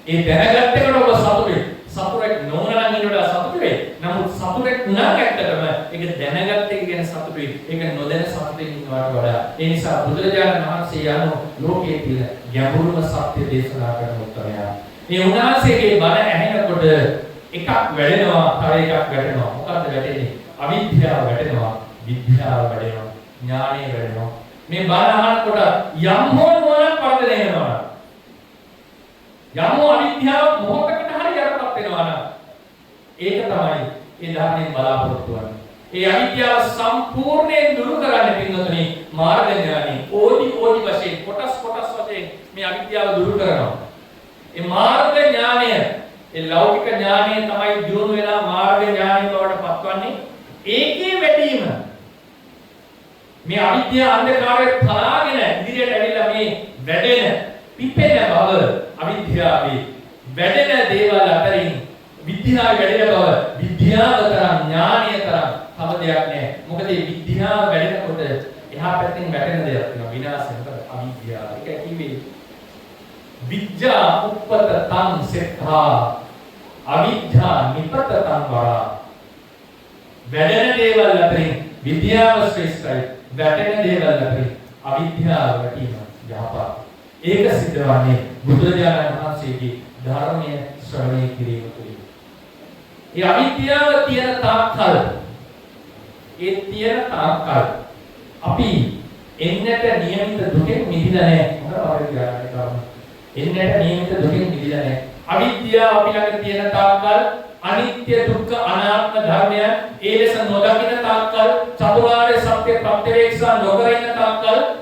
ඒ දැනගත්තේකට ඔබ සතුටුයි. සතුටක් නොවන නම් ඊට සතුටු වෙයි. නමුත් සතුටක් උනා ගැත්තටම ඒක දැනගත්ත එක ගැන සතුටුයි. ඒක නොදැන සතුටින් ඉන්නවට වඩා. ඒ නිසා බුදුරජාණන් වහන්සේ යන ලෝකයේ තියෙන ගැඹුරුම සත්‍ය දේශනා කරන උත්තරය. මේ උන්වහන්සේගේ බණ ඇහෙනකොට එකක් වැඩෙනවා, තව එකක් වැටෙනවා. මොකක්ද වැටෙන්නේ? අවිද්‍යාව වැටෙනවා, විද්‍යාව වැටෙනවා, ඥානය වැටෙනවා. මේ බණ අහනකොට යම් හෝ මොනක් වර්ධනය වෙනවා. යම් අවිද්‍යාව මොහොතකට හරි යටපත් වෙනවා නම් ඒක තමයි ඒ ධර්මයෙන් බලාපොරොත්තු වෙන්නේ. ඒ අවිද්‍යාව සම්පූර්ණයෙන් දුරු කරන්න පින්නතුනි මාර්ග ඥානෙ ඕදි වශයෙන් කොටස් වශයෙන් මේ අවිද්‍යාව දුරු කරනවා. ඒ මාර්ග ඥානය ඒ ලෞකික ඥානය තමයි දියුණු වෙලා මාර්ග ඥානය බවට පත්වන්නේ. ඒකේ වැඩිම මේ අවිද්‍යාව අන්ධකාරය තලාගෙන ඉදිරියට ඇවිල්ලා මේ වැඩෙන පිපෙන බව අවිද්‍යාවේ වැඩෙන දේවල් අතරින් විද්‍යාව වැඩෙන බව විද්‍යාව තරම් ඥානීය තරම් තව දෙයක් නැහැ. මොකද මේ විද්‍යාව වැඩෙනකොට එහා පැත්තෙන් වැටෙන දෙයක් වෙනවා විනාශය. මොකද අවිද්‍යාව. ඒක කිව්වේ විද්‍යා උප්පත තං සෙත්තා අවිද්‍යා නිපත තං වරා. වැඩෙන දේවල් අතරින් විද්‍යාව ශ්‍රේෂ්ඨයි. වැටෙන දේවල් අතරින් අවිද්‍යාව වැටීම යහපත්. ඒක සිද්ධ වන්නේ බුදුරජාණන් වහන්සේගේ ධර්මය ශ්‍රවණය කිරීම තුළින්. ඒ අවිද්‍යාව තියෙන තාක්කල් අපි එන්නට නියමිත දුකෙන් මිදිලා නැහැ. එන්නට නියමිත දුකෙන් මිදිලා නැහැ. අවිද්‍යාව අපි ළඟ තියෙන තාක්කල් අනිත්‍ය දුක්ඛ අනාත්ම ධර්මයන් ඒ ලෙස නොදකින තාක්කල් චතුරාර්ය සත්‍ය ප්‍රත්‍යවේක්ෂා නොකර ඉන්න තාක්කල්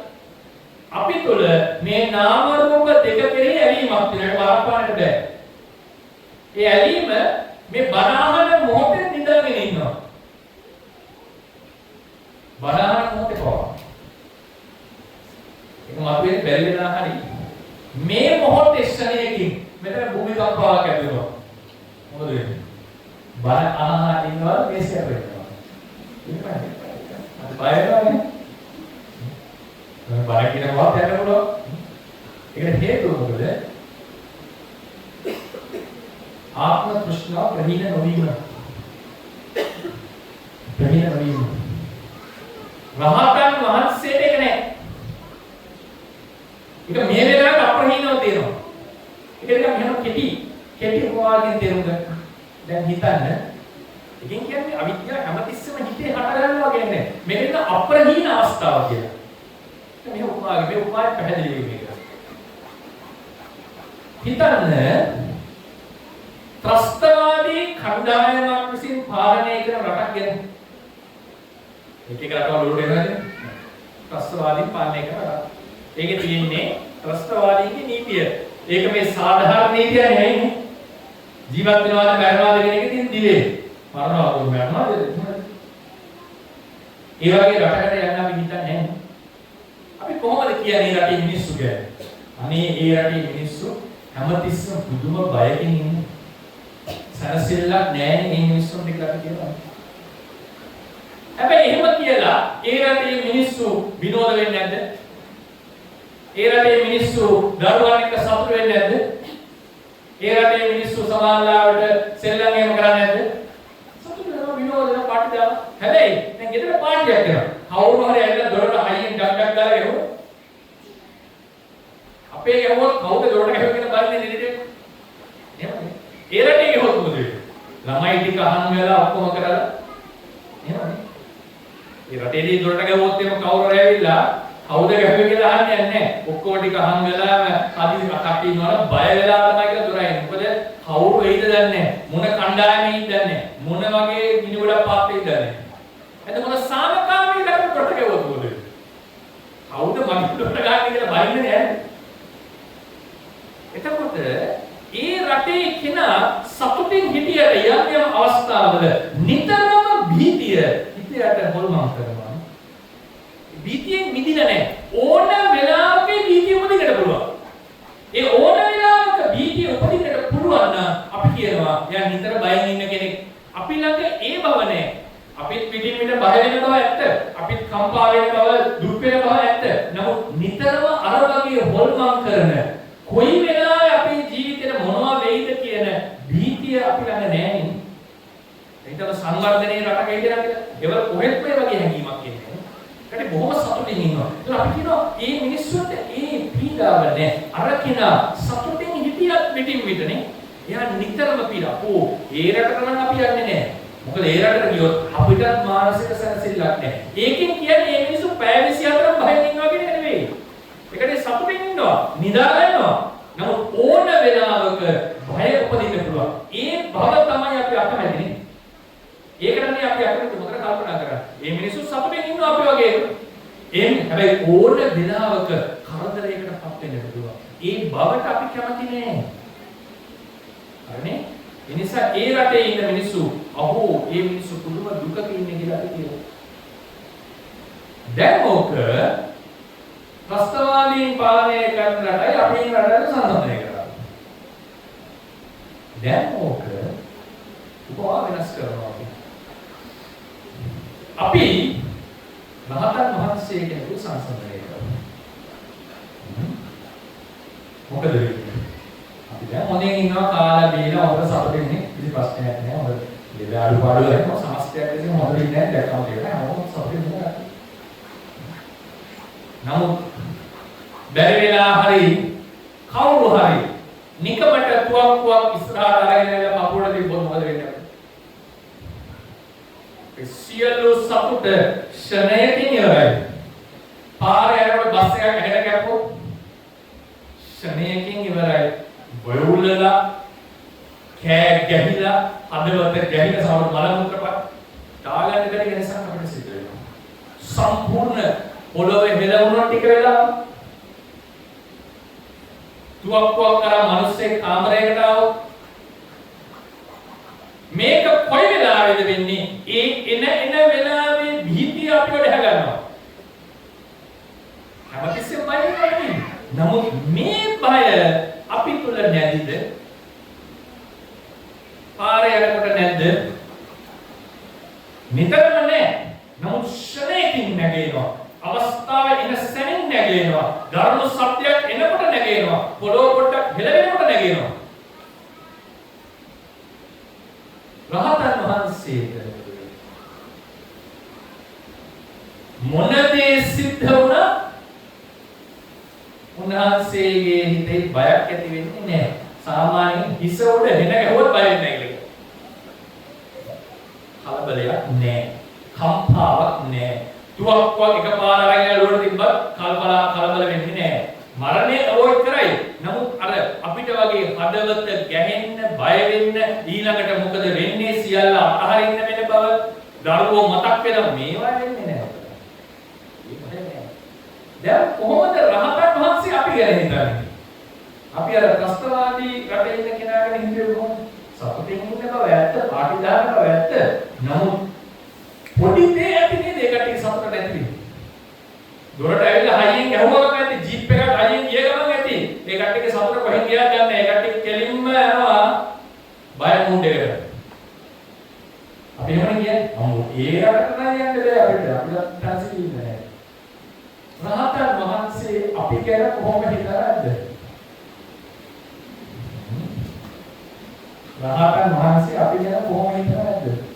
අපි තුල මේ නාම රූප දෙක කෙරෙහි ඇලීමක් තියෙනවා. වරපාන්නට බෑ. ඒ ඇලීම මේ බණහන මොහොතේ නිදගෙන ඉන්නවා. බණහන මොහොතේ පවා. ඒක මතුවේ බැරි වෙනා හරි මේ මොහොතේ ශ්‍රණයකින් මෙතන භූමිකම්පාවක් ඇති වෙනවා. මොකද වෙන්නේ? බණ අහන ඉන්නවා මේසෙ වෙනවා. ඉන්නවනේ. අද බය වෙනවනේ. බණ කියනවා යන්න පුළුවන්. ඒකට හේතුව මොකද? ආත්ම තෘෂ්ණාව ප්‍රහීන නොවීම. ප්‍රහීන නොවීම. රහතන් වහන්සේට ඒක නෑ. ඒක මේ වෙලාවට අප්‍රහීනව තියෙනවා. ඒක නිකන් මෙහෙම කෙටි වාගෙන් තේරුම් ගන්න. දැන් හිතන්න. එකෙන් කියන්නේ අවිද්‍යාව හැමතිස්සෙම හිතේ හට ගන්නවා කියන්නේ. මේක නිකන් අප්‍රහීන අවස්ථාවක් කියලා. මේ උපාය පැහැදිලි වෙන්නේ මේක. හිතන්න ත්‍රස්තවාදී කණ්ඩායමක් විසින් පාලනය කරන රටක් ගැන. එක රටවල් වලට එනවාද? ත්‍රස්තවාදී පාලනය කරන රට. ඒකේ තියෙන්නේ ත්‍රස්තවාදීන්ගේ නීතිය. ඒක මේ සාධාරණ නීතිය නෙවෙයි. ජීවත් වෙනවාද මරනවාද කියන එකේ තියෙන දිලේ. මරනවාද මරනවාද? ඒ වගේ රටකට යන්න අපි හිතන්නේ නැහැ. අපි කොහොමද කියන්නේ රටේ මිනිස්සු ගැන? අනේ ඒ රටේ මිනිස්සු හැමතිස්සම පුදුම බයකින් ඉන්නේ. සරසිල්ලක් නැහැ මේ මිනිස්සුන්ට කියලා අපි කියනවා. හැබැයි එහෙම කියලා ඒ රටේ මිනිස්සු විනෝද වෙන්නේ නැද්ද? ඒ රටේ මිනිස්සු දරුවන් එක්ක සතුට වෙන්නේ නැද්ද? ඒ රටේ මිනිස්සු සමාජලාවට සෙල්ලම් එහෙම කරන්නේ නැද්ද? සතුට වෙනවා විනෝද වෙනවා පාටි දානවා. හැබැයි දැන් ගෙදර පාටියක් කරනවා. කවුරු හරි ඇවිල්ලා දොරට හයියෙන් ඩක් ගාලා එහුව. අපේ ගහුවොත් කවුද දොරට ගහුව කියන බලන්නේ නේද? එහෙමනේ. ඒ රටේ ගහුවොත් මොකද වෙන්නේ? ළමයි ටික අහන් වෙලා ඔක්කොම කරලා එහෙමනේ. ඒ රටේදී දොරට ගහුවොත් එහෙම කවුරු හරි ඇවිල්ලා කවුද ගහුවේ කියලා අහන්නේ නැහැ. ඔක්කොම ටික අහන් වෙලා අදි කට්ටි ඉන්නවනම් බය වෙලා තමයි කියලා දොර එන්නේ. මොකද කවුරු වෙයිද දන්නේ නැහැ. මොන කණ්ඩායමේ ඉඳන්නේ නැහැ. මොන වගේ ගිනි ගොඩක් පාත් වෙයිද දන්නේ නැහැ. එතකොට සාමකාමී කට කොට ගෙවුවොත් මොකද? කවුද මගේ දොරට ගහන්නේ කියලා බයින්නේ නැහැ. එතකොට ඒ රටේ කෙනා සතුටින් හිටියට යම් අවස්ථාවල නිතරම භීතිය හිතයට හොල්මන් කරනවා. භීතියෙන් මිදිලා නැහැ. ඕන වෙලාවක භීතිය උපදින්නට පුළුවන්. ඒ ඕන වෙලාවක භීතිය උපදින්නට පුළුවන් නම් අපි කියනවා යා නිතර බයෙන් ඉන්න කෙනෙක්. අපි ළඟ ඒ බව නැහැ. අපිත් පිටින් පිට බය වෙන බව ඇත්ත. අපිත් කම්පා වෙන බව, දුක් වෙන බව ඇත්ත. නමුත් නිතරම අර වගේ හොල්මන් කරන කොයි වෙලාවෙ අපේ ජීවිතේට මොනවා වෙයිද කියන භීතිය අපි ළඟ නැහැ නේ. ඒකම සංවර්ධනයේ රටක ඉඳලා කියලා. ඒවල කොහෙත්ම ඒ වගේ හැඟීමක් එන්නේ. ඒකට බොහොම සතුටින් ඉන්නවා. ඒක අපි කියනවා මේ මිනිස්සුන්ට ඒ පීඩාව නැහැ. අර කිනා සතුටින් හිටියත් පිටින් පිටනේ. එයා නිතරම පීඩා. ඕ ඒ රටට නම් අපි යන්නේ නැහැ. මොකද ඒ රටට ගියොත් අපිටත් මානසික සැනසෙල්ලක් නැහැ. ඒකෙන් කියන්නේ මේ මිනිස්සු පැය 24ක් බයෙන් ඉන්නවා කියන එක නෙවෙයි. ඒකට සතුටින් ඉන්නවා, නිදා ගන්නවා. නමුත් ඕන වෙලාවක බය උපදින්න පුළුවන්. ඒ බව තමයි අපි අකමැතිනේ. ඒකටනේ අපි අකමැති මොකද කල්පනා කරන්නේ. මේ මිනිස්සු සතුටින් ඉන්නවා අපි වගේ. හැබැයි ඕන වෙලාවක කරදරයකටපත් වෙන්න පුළුවන්. ඒ බවට අපි කැමති නෑ. හරිනේ? ඒ නිසා ඒ රටේ ඉන්න මිනිස්සු අහෝ මේ මිනිස්සු පුදුම දුකක ඉන්නේ කියලා අපි කියනවා. දැන් ඕක ත්‍රස්තවාදීන් පාලනය කරන රටයි අපේ රටට සම්බන්ධය කරා. දැන් ඕක උපවා වෙනස් කරනවා අපි රහතන් වහන්සේ කෙනෙකු සංසන්දනය කරනවා. මොකද වෙන්නේ? අපි දැන් හොඳින් ඉන්නවා කාලා බීලා හොඳ සතුටින් ඉන්නේ කිසි ප්‍රශ්නයක් නැහැ. හොඳ ලෙඩ අඩුපාඩු නැහැ. සමස්තයක් විසින් හොඳින් ඉන්නේ දැක්කම තේරෙනවා. හැමෝම සතුටින් ඉන්නවා. නමුත් බැරි වෙලා හරි කවුරු හරි නිකමට තුවක්කුවක් ඉස්සරහට අරගෙන ඉඳලා කපුවට තිබ්බොත් මොකද වෙන්නේ? සියලු සතුට ෂණයකින් ඉවරයි. පාරේ යනකොට බස් එකක් ඇහැට කැප්පොත් ෂණයකින් ඉවරයි. බයුලලා කෑ ගැහිලා හදවත ගැහිලා සමහර මල මුත්‍රපත් තාලන්න බැරි වෙනසක් අපිට සිද්ධ වෙනවා. සම්පූර්ණ පොළොවේ හෙලවුණා ටික වෙලා තුවක්කුවක් කරා මිනිස්සේ කාමරයකට ආවොත් මේක කොයි වෙලාවෙද වෙන්නේ? ඒ එන වෙලාවේ භීතිය අපිට දැහ ගන්නවා. හැමතිස්සෙම බය වෙන්නේ. නමුත් මේ බය අපි තුල නැතිද? පාරේ යනකොට නැද්ද? නිතරම නැහැ. නමුත් ශරේකින් නැගෙනවා. අවස්ථාවේ එන සැනින් නැගෙනවා. ධර්ම සත්‍යයක් එනකොට නැගෙනවා. පොළොව පොට්ටක් හෙලවෙනකොට නැගෙනවා. රහතන් වහන්සේට මොන දේ සිද්ධ වුණා උන්වහන්සේගේ හිතේ බයක් ඇති වෙන්නේ නැහැ. සාමාන්‍යයෙන් හිස උඩ හෙන ගැහුවොත් බය වෙන්නේ නැහැ කියලා. කලබලයක් නැහැ. කම්පාවක් නැහැ. තුවක්කුවක් එකපාර අරගෙන ලුවට තිබ්බත් කලබල වෙන්නේ නැහැ. මරණය අවොයිඩ් කරයි. නමුත් අර අපිට වගේ හදවත ගැහෙන්න, බය වෙන්න, ඊළඟට මොකද වෙන්නේ සියල්ල අතහරින්න වෙන බව, දරුවෝ මතක් වෙලා මේවා වෙන්නේ නැහැ. දැන් කොහොමද රහතන් වහන්සේ අපි ගැන හිතන්නේ? අපි අර ත්‍රස්තවාදී රටේ ඉන්න කෙනා ගැන හිතුවේ කොහොමද? සතුටින් ඉන්න බව ඇත්ත, පාටි දාන බව ඇත්ත. නමුත් පොඩි දේ ඇති නේද ඒකට සතුට නැති වෙන්නේ. දොරට ඇවිල්ලා හයියෙන් ගැහුවම ඇති, ජීප් එකක් හයියෙන් ගිය ගමන් ඇති. ඒ කට්ටියගේ සතුට කොහෙන් ගියත් ගන්න. ඒ කට්ටිය කෙලින්ම යනවා බය මුණ්ඩේකට. අපි එහෙම කියන්නේ අම්මෝ ඒ රටට නම් යන්න බෑ අපිට. අපිට ට්‍රාන්සිට් ඉන්නේ නැහැ. රහතන් වහන්සේ අපි ගැන කොහොම හිතනද? රහතන් වහන්සේ අපි ගැන කොහොම හිතනද?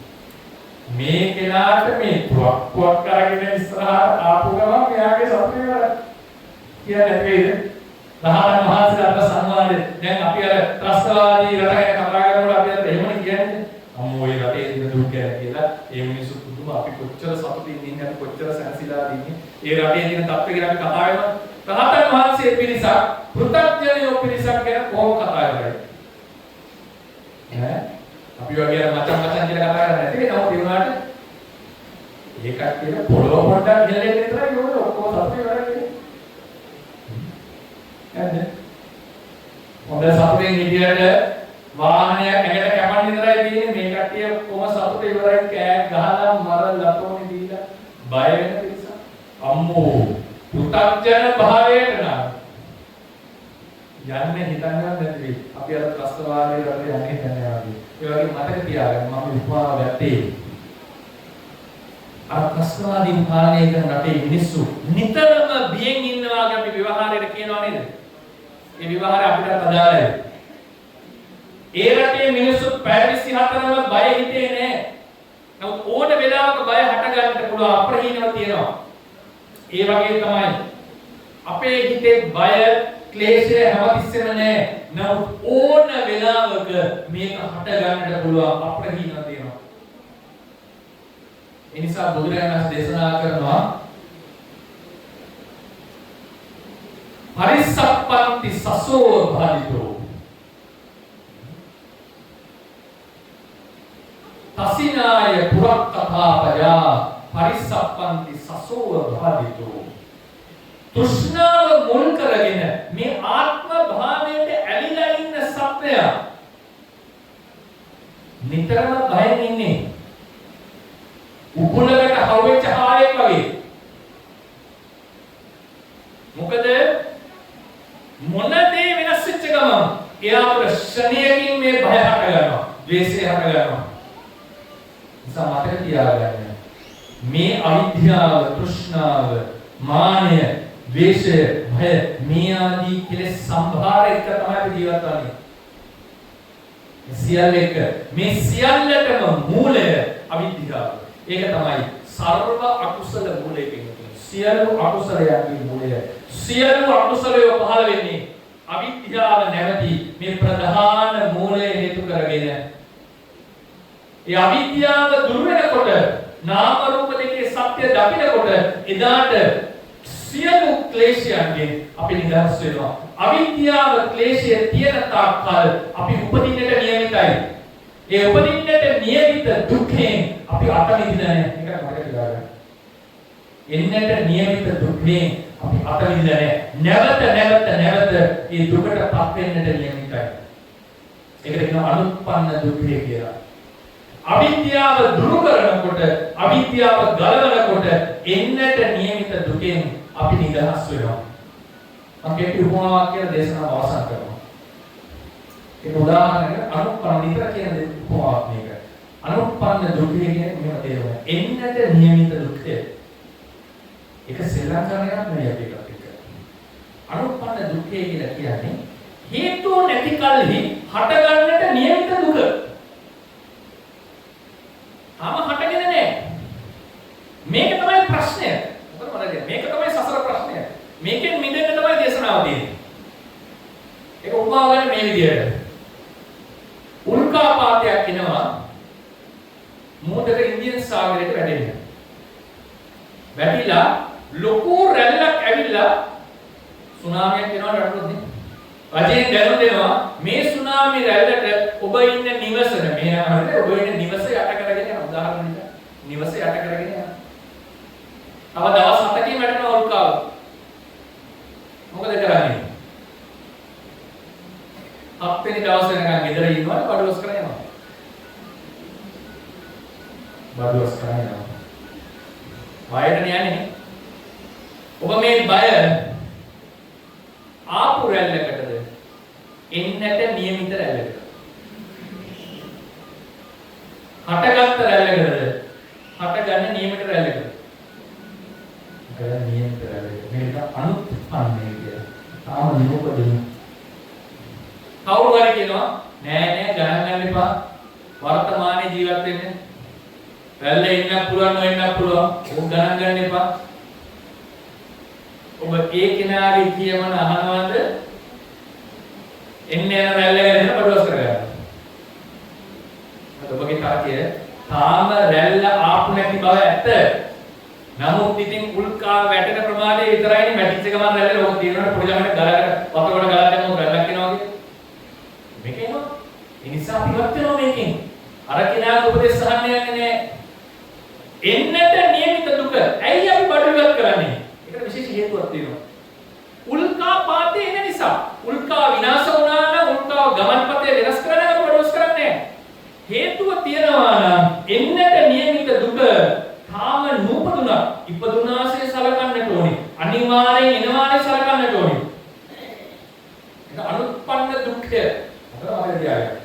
මේ කෙනාට මේ තුවක්කුවක් අරගෙන ඉස්සරහට ආපු ගමන් මෙයාගේ සතුට ඉවරයි. කියන්නේ නැතිද? රහතන් වහන්සේලාට සංවාදේ දැන් අපි අර ත්‍රස්තවාදී රට ගැන කතා කරනකොට අපි අර එහෙමනේ කියන්නේ. අම්මෝ ඒ රටේ ඉන්න දුක් ගැන කියලා ඒ මිනිස්සු පුදුම අපි කොච්චර සතුටින් ඉන්නේ අපි කොච්චර සැනසීලා ඉන්නේ. ඒ රටේ තියෙන තත්ත්වය ගැන අපි කතා කරනවා. රහතන් වහන්සේ පිරිසක් පෘථග්ජනයෝ පිරිසක් ගැන කොහොම කතා කරන්නේ? ඈ අපි වගේ අර මචං කියලා කතා කරන්නේ නැති නේද? නමුත් ඒ වුණාට ඒ කට්ටිය පොළොව පොඩ්ඩක් හෙලෙන්න විතරයි ඕනේ ඔක්කොම සතුටේ වැඩ කරන්නේ. නේද? හොඳ සතුටින් හිටියට වාහනයක් ඇඟට කැපන්න විතරයි තියෙන්නේ. මේ කට්ටිය කොහොම සතුට ඉවරයි කෑ ගහලා මරලා ලතෝනේ දීලා බය වෙන නිසා. අම්මෝ පුතග්ජන භාවයට නා යන්නේ හිතන්නේ නැති. අපි අර ත්‍රස්තවාදී රටේ යන්නේ නැහැ. ඒ වගේ මතක තියාගන්න මම උපමාව ගත්තේ. අර ත්‍රස්තවාදී පාලනය කරන රටේ මිනිස්සු නිතරම බියෙන් ඉන්නවා වගේ අපි ව්‍යවහාරයට කියනවා නේද? ඒ ව්‍යවහාරය අපිට අදාළයි. ඒ රටේ මිනිස්සු පැය 24ම බය හිතේ නැහැ. නමුත් ඕන වෙලාවක බය හට ගන්නට පුළුවන් අප්‍රහීනව තියෙනවා. ඒ වගේ තමයි අපේ හිතේ බය ක්ලේශය හැමතිස්සෙම නැහැ. නමුත් ඕන වෙලාවක මේක හට ගන්නට පුළුවන් අප්‍රහීනව තියෙනවා. ඒ නිසා බුදුරජාණන් වහන්සේ දේශනා කරනවා පරිසප්පන්ති සසෝ භාවිතෝ තසිනාය පුරක්කථාපයා පරිසප්පන්ති සසෝ භාවිතෝ තෘෂ්ණාව මුල් කරගෙන මේ ආත්ම භාවයට ඇලිලා ඉන්න සත්‍යය නිතරම බයෙන් ඉන්නේ උකුලකට හවුවෙච්ච හායෙක් වගේ. මොකද මොන දේ වෙනස් වෙච්ච ගමන් එයා ප්‍රශ්නයකින් මේ බය හට ගන්නවා, ද්වේෂය හට ගන්නවා. නිසා මතක තියාගන්න මේ අවිද්‍යාව, තෘෂ්ණාව, මානය, ද්වේෂය, භය මේ ආදී කෙලෙස් සම්භාර එක තමයි අපි ජීවත් වන්නේ. මේ සියල්ලටම මූලය අවිද්‍යාව. ඒක තමයි සර්ව අකුසල මූලය කියන්නේ. සියලු අකුසලයන්ගේ මූලය. සියලු අකුසලය පහළ වෙන්නේ අවිද්‍යාව නැමැති මේ ප්‍රධාන මූලය හේතු කරගෙන. ඒ අවිද්‍යාව දුර වෙනකොට නාම රූප දෙකේ සත්‍ය දකිනකොට එදාට සියලු ක්ලේශයන්ගෙන් අපි නිදහස් වෙනවා. අවිද්‍යාව ක්ලේශය තියෙන තාක්කල් අපි උපදින්නට නියමිතයි. ඒ උපදින්නට නියමිත දුකෙන් අපි අත මිදින්නේ නැහැ. ඒක මතක තියාගන්න. එන්නට නියමිත දුකෙන් අපි අත මිදින්නේ නැහැ. නැවත මේ දුකටපත් වෙන්නට නියමිතයි. ඒකට කියනවා අනුත්පන්න දුක්ඛය කියලා. අවිද්‍යාව දුරු කරනකොට, අවිද්‍යාව ගලවනකොට එන්නට නියමිත දුකෙන් අපි නිදහස් වෙනවා. මම කෙටි උපමාවක් කියලා දේශනාව අවසන් කරනවා. ඒක උදාහරණයක් අනුත්පන්න විතර කියන උපමාවක් මේක. අනුත්පන්න දුක්ඛය කියන්නේ මෙහෙම තේරුම. එන්නට නියමිත දුක්ඛය. ඒක සෙල්ලම් කරන එකක් නෙවෙයි අපි කරන්නේ. අනුත්පන්න දුක්ඛය කියලා කියන්නේ හේතු නැති කල්හි හටගන්නට නියමිත දුක. ආම හටගෙන නැහැ. මේක තමයි ප්‍රශ්නය. මොකද මරන්නේ? මේක තමයි සසර ප්‍රශ්නය. මේකෙන් මිදෙන්න තමයි දේශනාව දෙන්නේ. ඒක උපමාව ගන්න මේ විදිහට. උල්කාපාතයක් එනවා මොහොතක ඉන්දියන් සාගරයට වැටෙනවා. වැටිලා ලොකු රැල්ලක් ඇවිල්ලා සුනාමියක් එනවා රටවල නේ. රජයෙන් දැනුම් දෙනවා මේ සුනාමි රැල්ලට ඔබ ඉන්න නිවස මේ අහන්නේ ඔබ ඉන්න නිවස යට කරගෙන යන උදාහරණයක්. නිවස යට කරගෙන යන. තව දවස් 7කින් වැටෙන උල්කාව. මොකද කරන්නේ? 7 වෙනි දවස් වෙනකන් ගෙදර ඉන්නවා බඩුවස් කරගෙන යනවා. බඩුවස් කරගෙන යනවා. බයට යන්නේ. ඔබ මේ බය ආපු රැල්ලකටද එන්නට නියමිත රැල්ලකට. හටගත් රැල්ලකටද හටගන්න නියමිත රැල්ලකට. නියමිත රැල්ලකට. මේක අනුත්පන්නය කියලා. තාම නූපදින. කවුරු හරි කියනවා නෑ ගණන් ගන්න එපා. වර්තමානයේ ජීවත් වෙන්න. රැල්ල ඉන්නත් පුළුවන් නොඉන්නත් පුළුවන්. ඕක ගණන් ගන්න එපා. ඔබ ඒ කෙනාගේ කියමන අහනවද? එන්නේ යන රැල්ල ගැන පඩුවස් කරගන්න. ඔබගේ තාකිය තාම රැල්ල ආපු නැති බව ඇත්ත. නමුත් ඉතින් උල්කාව වැටෙන ප්‍රමාණය විතරයිනේ වැටිච්ච ගමන් රැල්ල ඕක තියෙනවට පොඩි ළමයට ගලකට වතුර කොට ගලක් දැම්මම රැල්ලක් එනවා වගේ. මේක එනවා. ඒ නිසා අපි වත් වෙනවා මේකෙන්. අර කෙනාගේ උපදෙස් අහන්න යන්නේ නැහැ. එන්නට නියමිත දුක. ඇයි අපි බඩු ඉවත් කරන්නේ? ඒකට විශේෂ හේතුවක් තියෙනවා. උල්කා පාතේ එන නිසා. උල්කා විනාශ වුණා නම් තියාගන්න.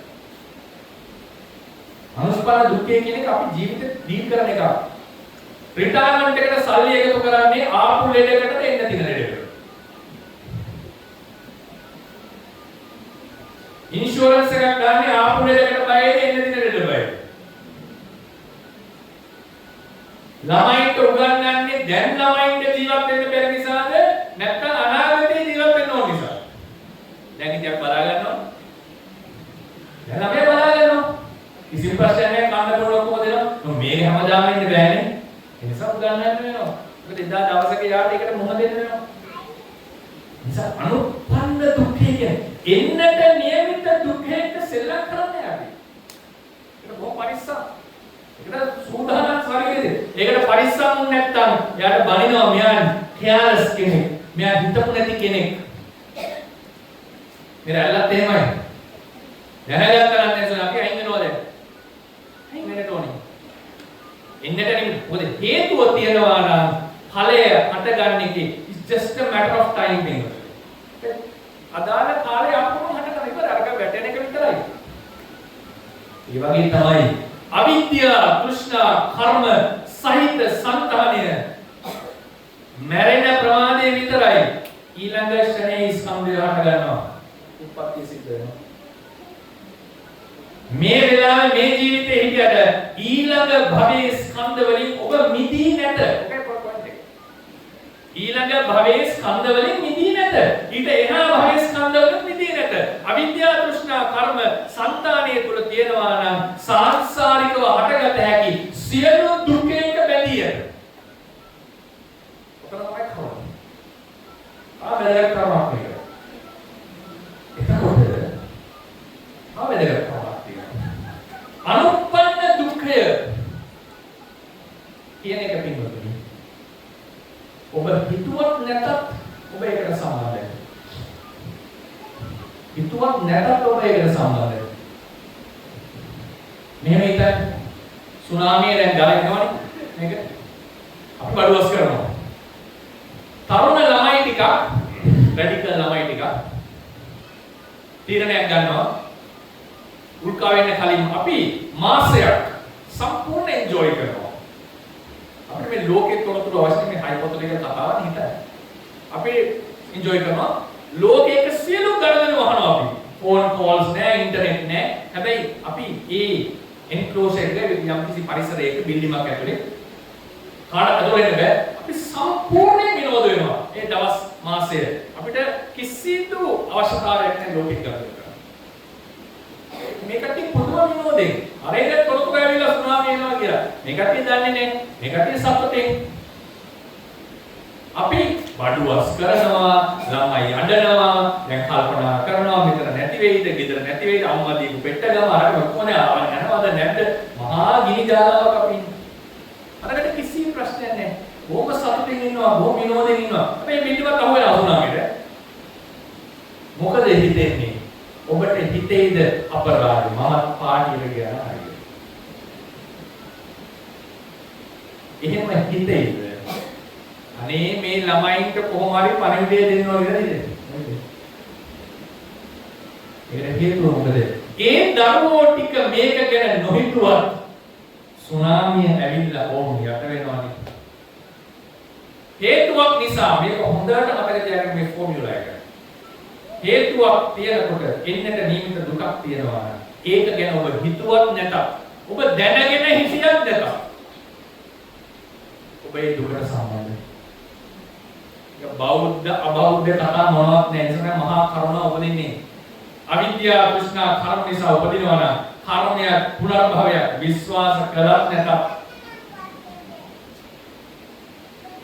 අනුස්පන්න දුක්ඛය කියන එක අපි ජීවිතේ ඩීල් කරන එක. රිටයර්මන්ට් එකට සල්ලි එකතු කරන්නේ ආපු ලෙඩකට එන්න දින ලෙඩකට. ඉන්ෂුරන්ස් එකක් ගන්න ආපු ලෙඩකට බයයි එන්න දින ලෙඩ බයයි. ළමයින්ට උගන්වන්නේ දැන් ළමයින්ට ජීවත් වෙන්න බැරි නිසාද නැත්නම් අනාගතේ ජීවත් වෙන්න ඕන නිසාද? දැන් ඉතින් බලා ගන්නවා. දැන් අපි බලා ගන්නවා. කිසිම ප්‍රශ්නයක් නැහැ කන්න බොන ඔක්කොම දෙනවා. මේක හැමදාම ඉන්න බෑනේ. ඒ නිසා උගන්වන්න වෙනවා. මොකද එදා දවසක යාට ඒකට මොහොත දෙන්න වෙනවා. නිසා අනුපන්න දුක්ඛය කියන්නේ එන්නට නියමිත දුක්ඛයක සෙල්ලම් කරන්න යාවි. ඒක බොහොම පරිස්සම්. ඒකට සූදානම් ශරීරයේද. ඒකට පරිස්සම් නැත්තම් එයාට බනිනවා මෙයා කෙයාලස් කෙනෙක්. මෙයා හිතපු නැති කෙනෙක්. මෙර ඇල්ලත් එහෙමයි. දැනගත්ත නම් අපි අයින් වෙනවා දැන්. අයින් වෙන්නට ඕනේ. එන්නට නෙමෙයි. මොකද හේතුව තියනවා නම් ඵලය හටගන්නේ is just a matter of time thing. අදාළ කාලේ අපුණු හටගන්න ඉවර අරක වැටෙන එක විතරයි. ඒ වගේ තමයි අවිද්‍යාව, තෘෂ්ණා, කර්ම සහිත සංතානය මැරෙන ප්‍රමාදය විතරයි ඊළඟ ශ්‍රේණියේ ස්කන්ධය හට ගන්නවා. උප්පත්ති සිද්ධ වෙනවා. මේ වෙලාවේ මේ ජීවිතේ හිටියට ඊළඟ භවයේ ස්කන්ධ වලින් ඔබ මිදී නැත. ඔකේ පොයින්ට් එක. ඊළඟ භවයේ ස්කන්ධ වලින් මිදී නැත. ඊට එහා භවයේ ස්කන්ධ වලින් මිදී නැත. අවිද්‍යාව, තෘෂ්ණා, කර්ම සංතානයේ තුල තියෙනවා නම් සාංශාරිකව හටගත හැකි සියලු දුකේක බැඳී ඇත. ඔතන තමයි කරන්නේ. ආවැදගත් කරනවා මේක. එතකොට ආවැදගත් කරනවා තියෙනවා. අනුප්පන්න දුක්ඛය කියන එක පින්වතුනි. ඔබ හිතුවත් නැතත් ඔබ ඒකට සම්බන්ධයි. හිතුවත් නැතත් ඔබ ඒකට සම්බන්ධයි. මෙහෙම හිතන්න. සුනාමිය දැන් ගලනවනේ මේක. අපි බඩුවස් කරනවා. තරුණ ළමයි ටික, රැඩිකල් ළමයි ටික තීරණයක් ගන්නවා. උල්කා වෙන්න කලින් අපි මාසයක් සම්පූර්ණ එන්ජොයි කරනවා. අපිට මේ ලෝකේ තොරතුරු අවශ්‍ය මේ හයිපොතෙටිකල් කතාවක් හිතන්න. අපි එන්ජොයි කරනවා. ලෝකයක සියලු ගණන වහනවා අපි. ෆෝන් කෝල්ස් නෑ, ඉන්ටර්නෙට් නෑ. හැබැයි අපි ඒ එන්ක්ලෝසර් එකේ යම් කිසි පරිසරයක බිල්ඩිමක් ඇතුලේ කාට ඇතුල් වෙන්න බෑ. අපි සම්පූර්ණයෙන් විනෝද වෙනවා. ඒ දවස් මාසය අපිට කිසිදු අවශ්‍යතාවයක් නැහැ ලෝකෙක ගත කරන්න. මේකට පුදුම විනෝදේ. අර ඒක තොරතුරු ඇවිල්ලා සුනාමි එනවා කියලා. මේකට දන්නේ නැහැ. මේකට සතුටින් අපි බඩුවස් කරනවා, ළමයි අඬනවා, දැන් කල්පනා කරනවා මෙතන නැති වෙයිද, ගෙදර නැති වෙයිද, අම්මා දීපු පෙට්ට ගම අර කොහොමද ආවද නැනවද නැද්ද? මහා ගිනි ජාලාවක් අපි ඉන්නේ. අරකට කිසි ප්‍රශ්නයක් නැහැ. බොහොම සතුටින් ඉන්නවා, බොහොම විනෝදෙන් ඉන්නවා. හැබැයි පිටිපස්ස අහුවෙලා වුණාමේද? මොකද හිතෙන්නේ? ඔබට හිතේද අපරාධ මම පාටියට ගියා හරියට. එහෙම හිතේද? අනේ මේ ළමයින්ට කොහොම හරි පණිවිඩය දෙන්න ඕනේ නේද? ඒකට හේතුව මොකද? ඒ දරුවෝ ටික මේක ගැන නොහිතුවත් සුනාමිය ඇවිල්ලා ඕම් යට වෙනවනේ. හේතුවක් නිසා මේක හොඳට මතක තියාගන්න මේ ෆෝමියුලා එක. හේතුවක් තියනකොට එන්නට නියමිත දුකක් තියෙනවා. ඒක ගැන ඔබ හිතුවත් නැතත් ඔබ දැනගෙන හිතියත් නැතත් ඔබ ඒ දුකට සම්බන්ධයි. ඒක බෞද්ධ අබෞද්ධ කතා මොනවත් නැහැ. ඒ නිසා මහා කරුණාව උපදින්නේ. අවිද්‍යාව, තෘෂ්ණා, කර්ම නිසා උපදිනවා නම් කර්මය පුනර්භවය විශ්වාස කළත් නැතත්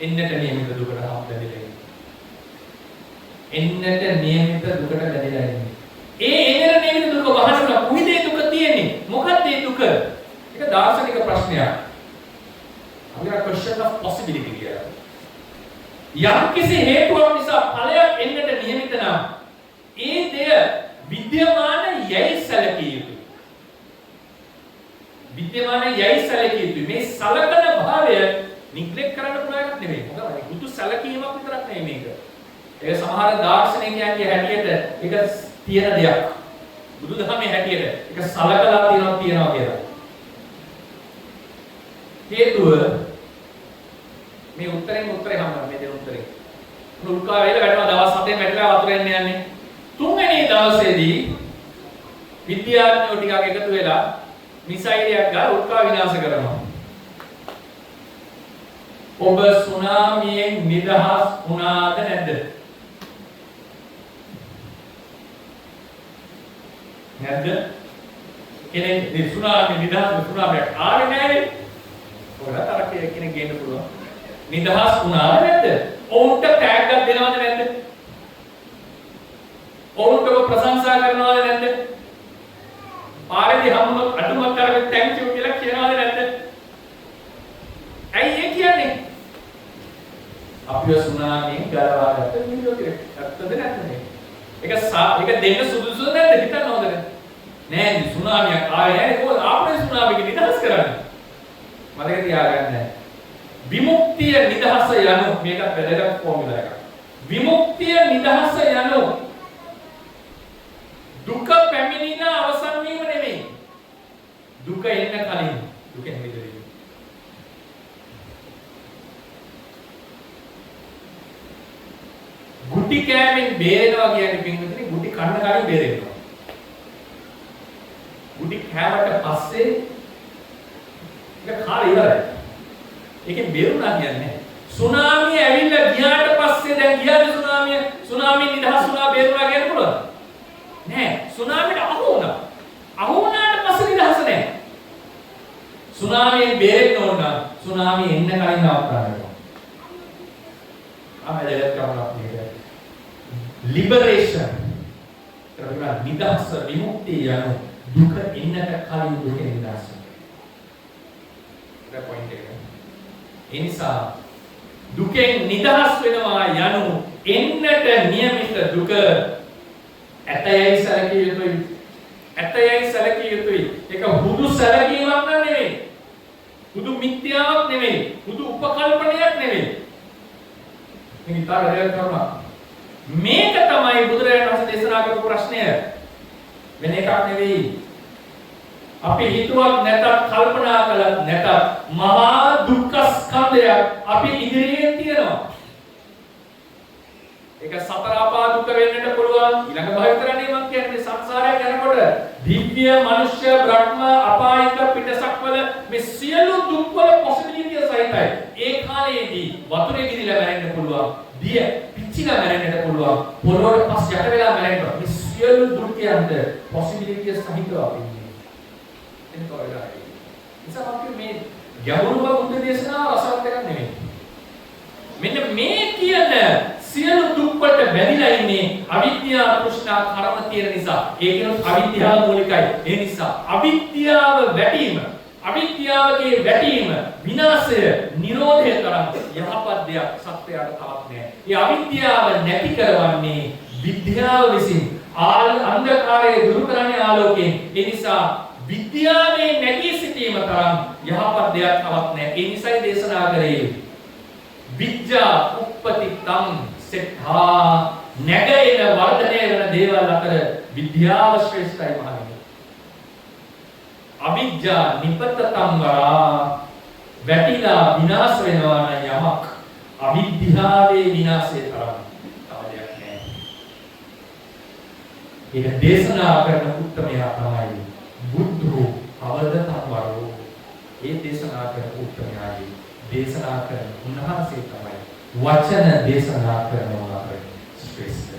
එන්නට නියමිත දුකට හම්බෙන්නේ. එන්නට නියමිත දුකට බැඳලා ඉන්නේ. ඒ එන්නට නියමිත දුක වහසන කුහිදේ දුක තියෙන්නේ. මොකක්ද ඒ දුක? ඒක දාර්ශනික ප්‍රශ්නයක්. අපිට question of possibility කියලා. යම් කිසි හේතුවක් නිසා ඵලයක් එන්නට නියමිත නම් ඒ දෙය විද්‍යමාන යයි සැලකිය යුතුයි. විද්‍යමාන යයි සැලකිය යුතුයි. මේ සලකන භාවය නිග්ලෙක්ට් කරන්න පුළුවන් එකක් නෙමෙයි. මොකද බුදු සැලකීමක් විතරක් නෙමෙයි මේක. ඒක සමහර දාර්ශනිකයන්ගේ හැටියට ඒක තියෙන දෙයක්. බුදුදහමේ හැටියට ඒක සලකලා තියනවා කියලා. හේතුව මේ උත්තරේ හම්බුනේ මේ දෙන උත්තරේ. උල්කා වේල වැටෙනවා දවස් 7ෙන් වැටලා වතුර එන්න යන්නේ. තුන්වෙනි දවසේදී විද්‍යාඥයෝ ටිකක් එකතු වෙලා මිසයිලයක් ගාලා උල්කා විනාශ කරනවා. ඔබ සුනාමියෙන් නිදහස් වුණාද නැද්ද? නැද්ද? කෙනෙක් සුනාමියෙන් නිදහස් වුණාද? ආවේ නැහැ. ඔයාලා තරකේ කෙනෙක් ගේන්න පුළුවන්. නිදහස් වුණාද නැද්ද? ඔවුන්ට ටැග් එකක් දෙනවද නැද්ද? ඔවුන්ට ප්‍රශංසා කරනවද නැද්ද? පාරේදී හම්බුනොත් අඩුමක් කරගෙන thank you කියලා කියනවද නැද්ද? ඇයි ඒ කියන්නේ? අපිව සුනාමියෙන් ගලවාගත්ත නිරෝධයක්. ඇත්තද නැත්ද? ඒක දෙන්න සුදුසුද නැද්ද? හිතන්න හොඳට. නෑ සුනාමියක් ආවේ නෑනේ කොහොමද ආපේ සුනාමියක නිදහස් කරන්නේ? මතක තියාගන්න. විමුක්තිය නිදහස යනු මේක වැදගත් ෆෝමියුලා එකක්. විමුක්තිය නිදහස යනු දුක පැමිණෙන අවසන් වීම නෙමෙයි. දුක එන්න කලින් දුකෙන් මිදෙන්න. ගුටි කෑමෙන් බේරෙනවා කියන්නේ පින්විතනේ ගුටි කන්න කලින් බේරෙනවා. ගුටි කෑවට පස්සේ ඒක කාලේ ඉවරයි. ඒකෙන් බේරුණා කියන්නේ සුනාමිය ඇවිල්ලා ගියාට පස්සේ දැන් ගියාද සුනාමිය නිදහස් වුණා බේරුණා කියන්න පුළුවන්ද? නෑ. සුනාමියට අහු වුණා. අහු වුණාට පස්සේ නිදහස නෑ. සුනාමියෙන් බේරෙන්න ඕන නම් සුනාමිය එන්න කලින් නවත්තන්න ඕන. ආමෙලෙත් කරනවා මේක. ලිබරේෂන්. කරනවා නිදහස විමුක්තිය යන දුක එන්නට කලින් දුක නිදහස. ඒක පොයින්ට් එක. එනිසා දුකෙන් නිදහස් වෙනවා යනු එන්නට નિયમિત දුක ඇතයයි සැලකිය යුතුයි. ඇතයයි සැලකිය යුතුයි. ඒක හුදු සැලකීමක් නෙවෙයි. හුදු මිත්‍යාවක් නෙවෙයි. හුදු උපකල්පනයක් නෙවෙයි. මේක ඉතාලි කරනවා. මේක තමයි බුදුරජාණන් වහන්සේ දේශනා කරපු ප්‍රශ්නය. වෙන එකක් නෙවෙයි. අපි හිතුවක් නැතත් කල්පනා කළත් නැතත් මහා දුක්ඛ ස්කන්ධයක් අපි ඉදිරියෙන් තියෙනවා. ඒක සතර අපා දුක වෙන්නට පුළුවන්. ඊළඟ භවිතරනේ මම කියන්නේ සංසාරයක් යනකොට දිව්‍ය, මනුෂ්‍ය, බ්‍රහ්ම, අපායික පිටසක්වල මේ සියලු දුක්වල පොසිබිලිටිය සහිතයි. ඒ කාලයේදී වතුරේ ගිනිලා මැරෙන්න පුළුවන්. දිය පිච්චිලා මැරෙන්නට පුළුවන්. පොළොවට පස් යට වෙලා මැරෙන්න. මේ සියලු දුක්යන්ට පොසිබිලිටිය සහිතව අපි එන්න කොහෙලායි. ඉතින් අපි මේ ගැඹුරුම බුද්ධ දේශනාව රසවත් එකක් නෙමෙයි. මෙන්න මේ කියන සියලු දුක් වලට බැඳිලා ඉන්නේ අවිද්‍යාව, තෘෂ්ණා, කර්ම තියෙන නිසා. ඒකනොත් අවිද්‍යාව මූලිකයි. ඒ නිසා අවිද්‍යාව වැටීම, අවිද්‍යාවගේ වැටීම, විනාශය, නිරෝධය තරම් යහපත් දෙයක් සත්‍යයට තවත් නැහැ. මේ අවිද්‍යාව නැති කරවන්නේ විද්‍යාව විසින්. අන්ධකාරය දුරු කරන්නේ ආලෝකයෙන්. ඒ නිසා විද්‍යාවේ නැගී සිටීම තරම් යහපත් දෙයක් තවත් නැහැ. ඒ නිසායි දේශනා කරේ විද්‍යා උප්පතිත්තං සෙට්ඨා නැගෙන වර්ධනය වෙන දේවල් අතර විද්‍යාව ශ්‍රේෂ්ඨයි මහණෙනි. අවිද්‍යා නිපතතං වරා වැටිලා විනාශ වෙනවා නම් යමක් අවිද්‍යාවේ විනාශය තරම් තව දෙයක් නැහැ. ඒක දේශනා කරන උත්තරමයා තමයි බුද්ධෝ අවදතවරෝ. ඒ දේශනා කරන උත්තරමයාගේ දේශනා කරන උන්වහන්සේ තමයි වචන දේශනා කරනවා ශ්‍රේෂ්ඨ.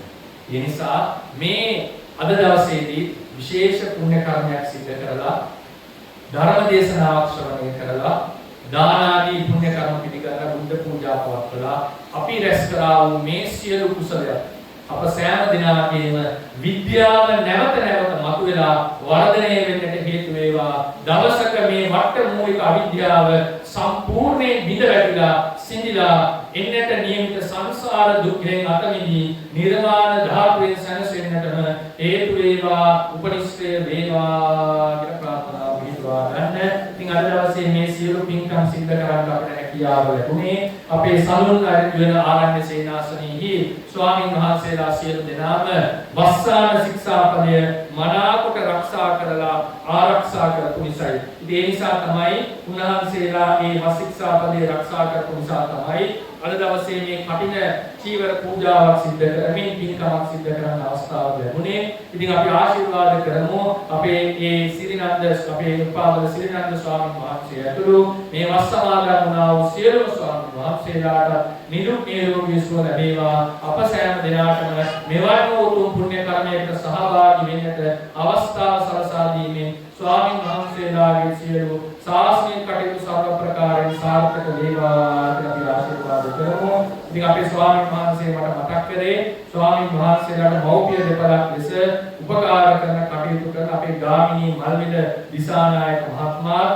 ඒ නිසා මේ අද දවසේදී විශේෂ පුණ්‍ය කර්මයක් සිදු කරලා ධර්ම දේශනාවක් ශ්‍රවණය කරලා දාන ආදී පුණ්‍ය කර්ම පිළිගන්න බුද්ධ පූජා පවත්වලා අපි රැස් කරා වූ මේ සියලු කුසලයන් අප සෑම දිනකටම විද්‍යාව නැවත මතුවලා වර්ධනය වෙන්නට හේතු වේවා. දවසක මේ වට්ටමූලික අවිද්‍යාව සම්පූර්ණයෙන් බිඳ වැටිලා සිඳිලා එන්නට නියමිත සංසාර දුක්ඛෙන් අත මිදී නිර්වාණ ධාතුවෙන් සැනසෙන්නටම හේතු වේවා, උපනිශ්‍රය වේවා කියලා ප්‍රාර්ථනා පිළිතුරා ගන්න. ඉතින් අද දවසේ මේ සියලු පින්කම් සිද්ධ කරන්න අපිට හැකියාව ලැබුණේ අපේ සමුන් වෙන ආරණ්‍ය සේනාසනයේ දවසේදී ස්වාමීන් වහන්සේලා සියලු දෙනාම වස්සාන ශික්ෂාපදය මනාකොට ආරක්ෂා කරලා ආරක්ෂා කරපු නිසායි. ඉතින් ඒ නිසා තමයි උන්වහන්සේලා මේ වස් ශික්ෂාපදේ ආරක්ෂා කරපු නිසා තමයි අද දවසේ මේ කටින චීවර පූජාවක් සිද්ධ කරමින් පින්කමක් සිද්ධ කරන්න අවස්ථාව ලැබුණේ. ඉතින් අපි ආශිර්වාද කරමු අපේ මේ සිරිනන්ද අපේ උපාවල සිරිනන්ද ස්වාමීන් වහන්සේ ඇතුළු මේ වස් සමාදන් වුණා වූ සියලුම ස්වාමීන් වහන්සේලාට නිදුක් නිරෝගී සුව ලැබේවා. අප සෑම දිනකටම මෙවන් උතුම් පුණ්‍ය කර්මයකට සහභාගී වෙන්නට අවස්ථාව සලසා දීමෙන් ස්වාමීන් වහන්සේලාගේ සියලු ශාසනික කටයුතු සර්ව ප්‍රකාරයෙන් සාර්ථක වේවා කියලා අපි ආශිර්වාද කරමු. ඉතින් අපේ ස්වාමීන් වහන්සේ මට මතක් කරේ ස්වාමීන් වහන්සේලාට මෞපිය දෙපළක් ලෙස උපකාර කරන කටයුතු කරන අපේ ගාමිණී මල්විල දිසානායක මහත්මයා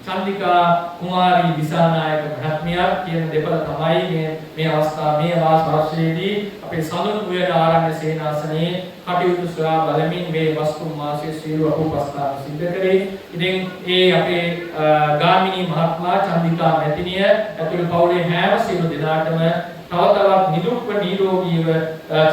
චන්දිකා කුමාරී දිසානායක මහත්මිය කියන දෙපළ තමයි මේ අවස්ථාව මේ වර්ෂයේදී අපේ සඳුන් උයන ආරණ්‍ය සේනාසනයේ කටයුතු සොයා බලමින් මේ වස්තු මාසයේ සියලු අපෝපස්ථාන සිද්ධ කරේ. ඉතින් ඒ අපේ ගාමිණී මහත්මයා චන්දිකා මැතිණිය ඇතුළු පවුලේ හැම සියලු දෙනාටම තව තවත් නිදුක්ව නිරෝගීව